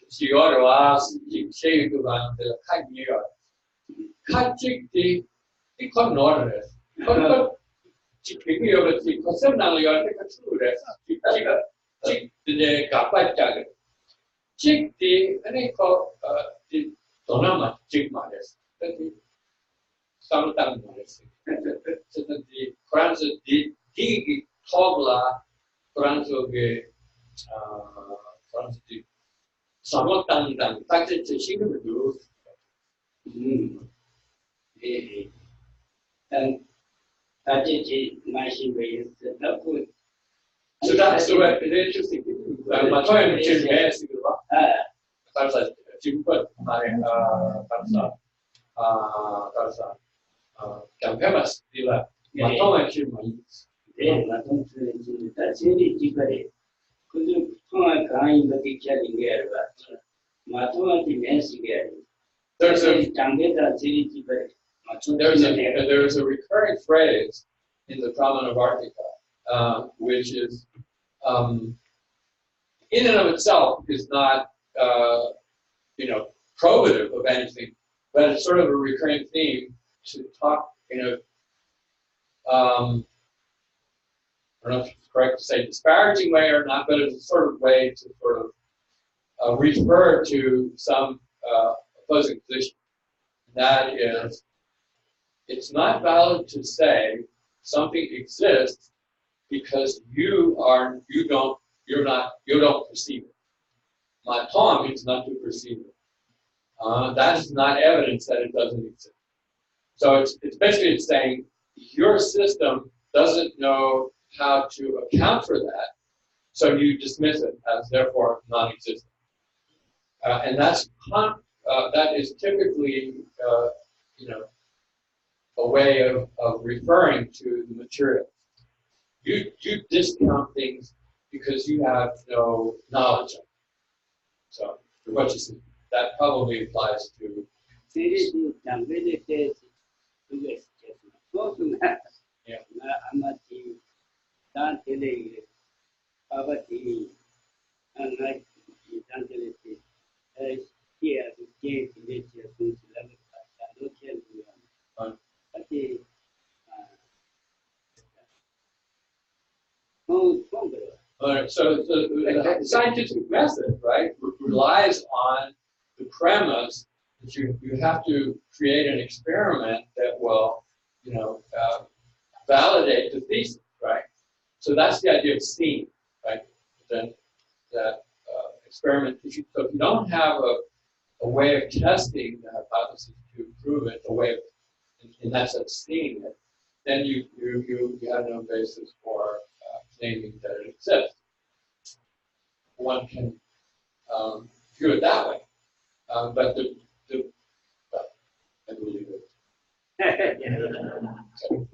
시어로 와스 쉐이도 가는데 카니요 카직디 이 컨노르 지금 여기 컨셉나는 여기 같은데 지금 이제 가빠있잖아요. 지금 아니 그 도나마 지금 말했어. 근데 상담 말했어. 그래서 이 프랑스 디 토블라 프랑스의 프랑스 디 상담당 딱지 신경을 두. 예. 다지지 마시고요. So that's the interesting thing. My time is just Tarsa Jampa Tarsa Jampas Dila. My time is 네, 맞은 소리입니다. 제일 지거리. 근데 통화 강의 같은 게 아니라 마토한테 메시게. There's 장배다 제일 지거리. There's a recurring phrase in the Pramanavarttika, which is, in and of itself, is not, probative of anything but it's sort of a recurring theme to talk in a, I don't know if it's correct to say disparaging way or not, but it's a sort of way to sort of refer to some opposing position. That is, it's not valid to say something exists because you don't perceive it. My poem means not to perceive it. That is not evidence that it doesn't exist. So it's basically saying your system doesn't know how to account for that, so you dismiss it as therefore non-existent. And that is typically, a way of referring to the material. You discount things because you have no knowledge of it. So, what you see, that probably applies to. So the scientific method, right, relies on the premise that you have to create an experiment that will, validate the thesis, right? So that's the idea of seeing, right? Then that experiment. So if you don't have a way of testing the hypothesis to prove it, a way of, in that sense, seeing it, then you have no basis for claiming that it exists. One can view it that way, but I believe it. So,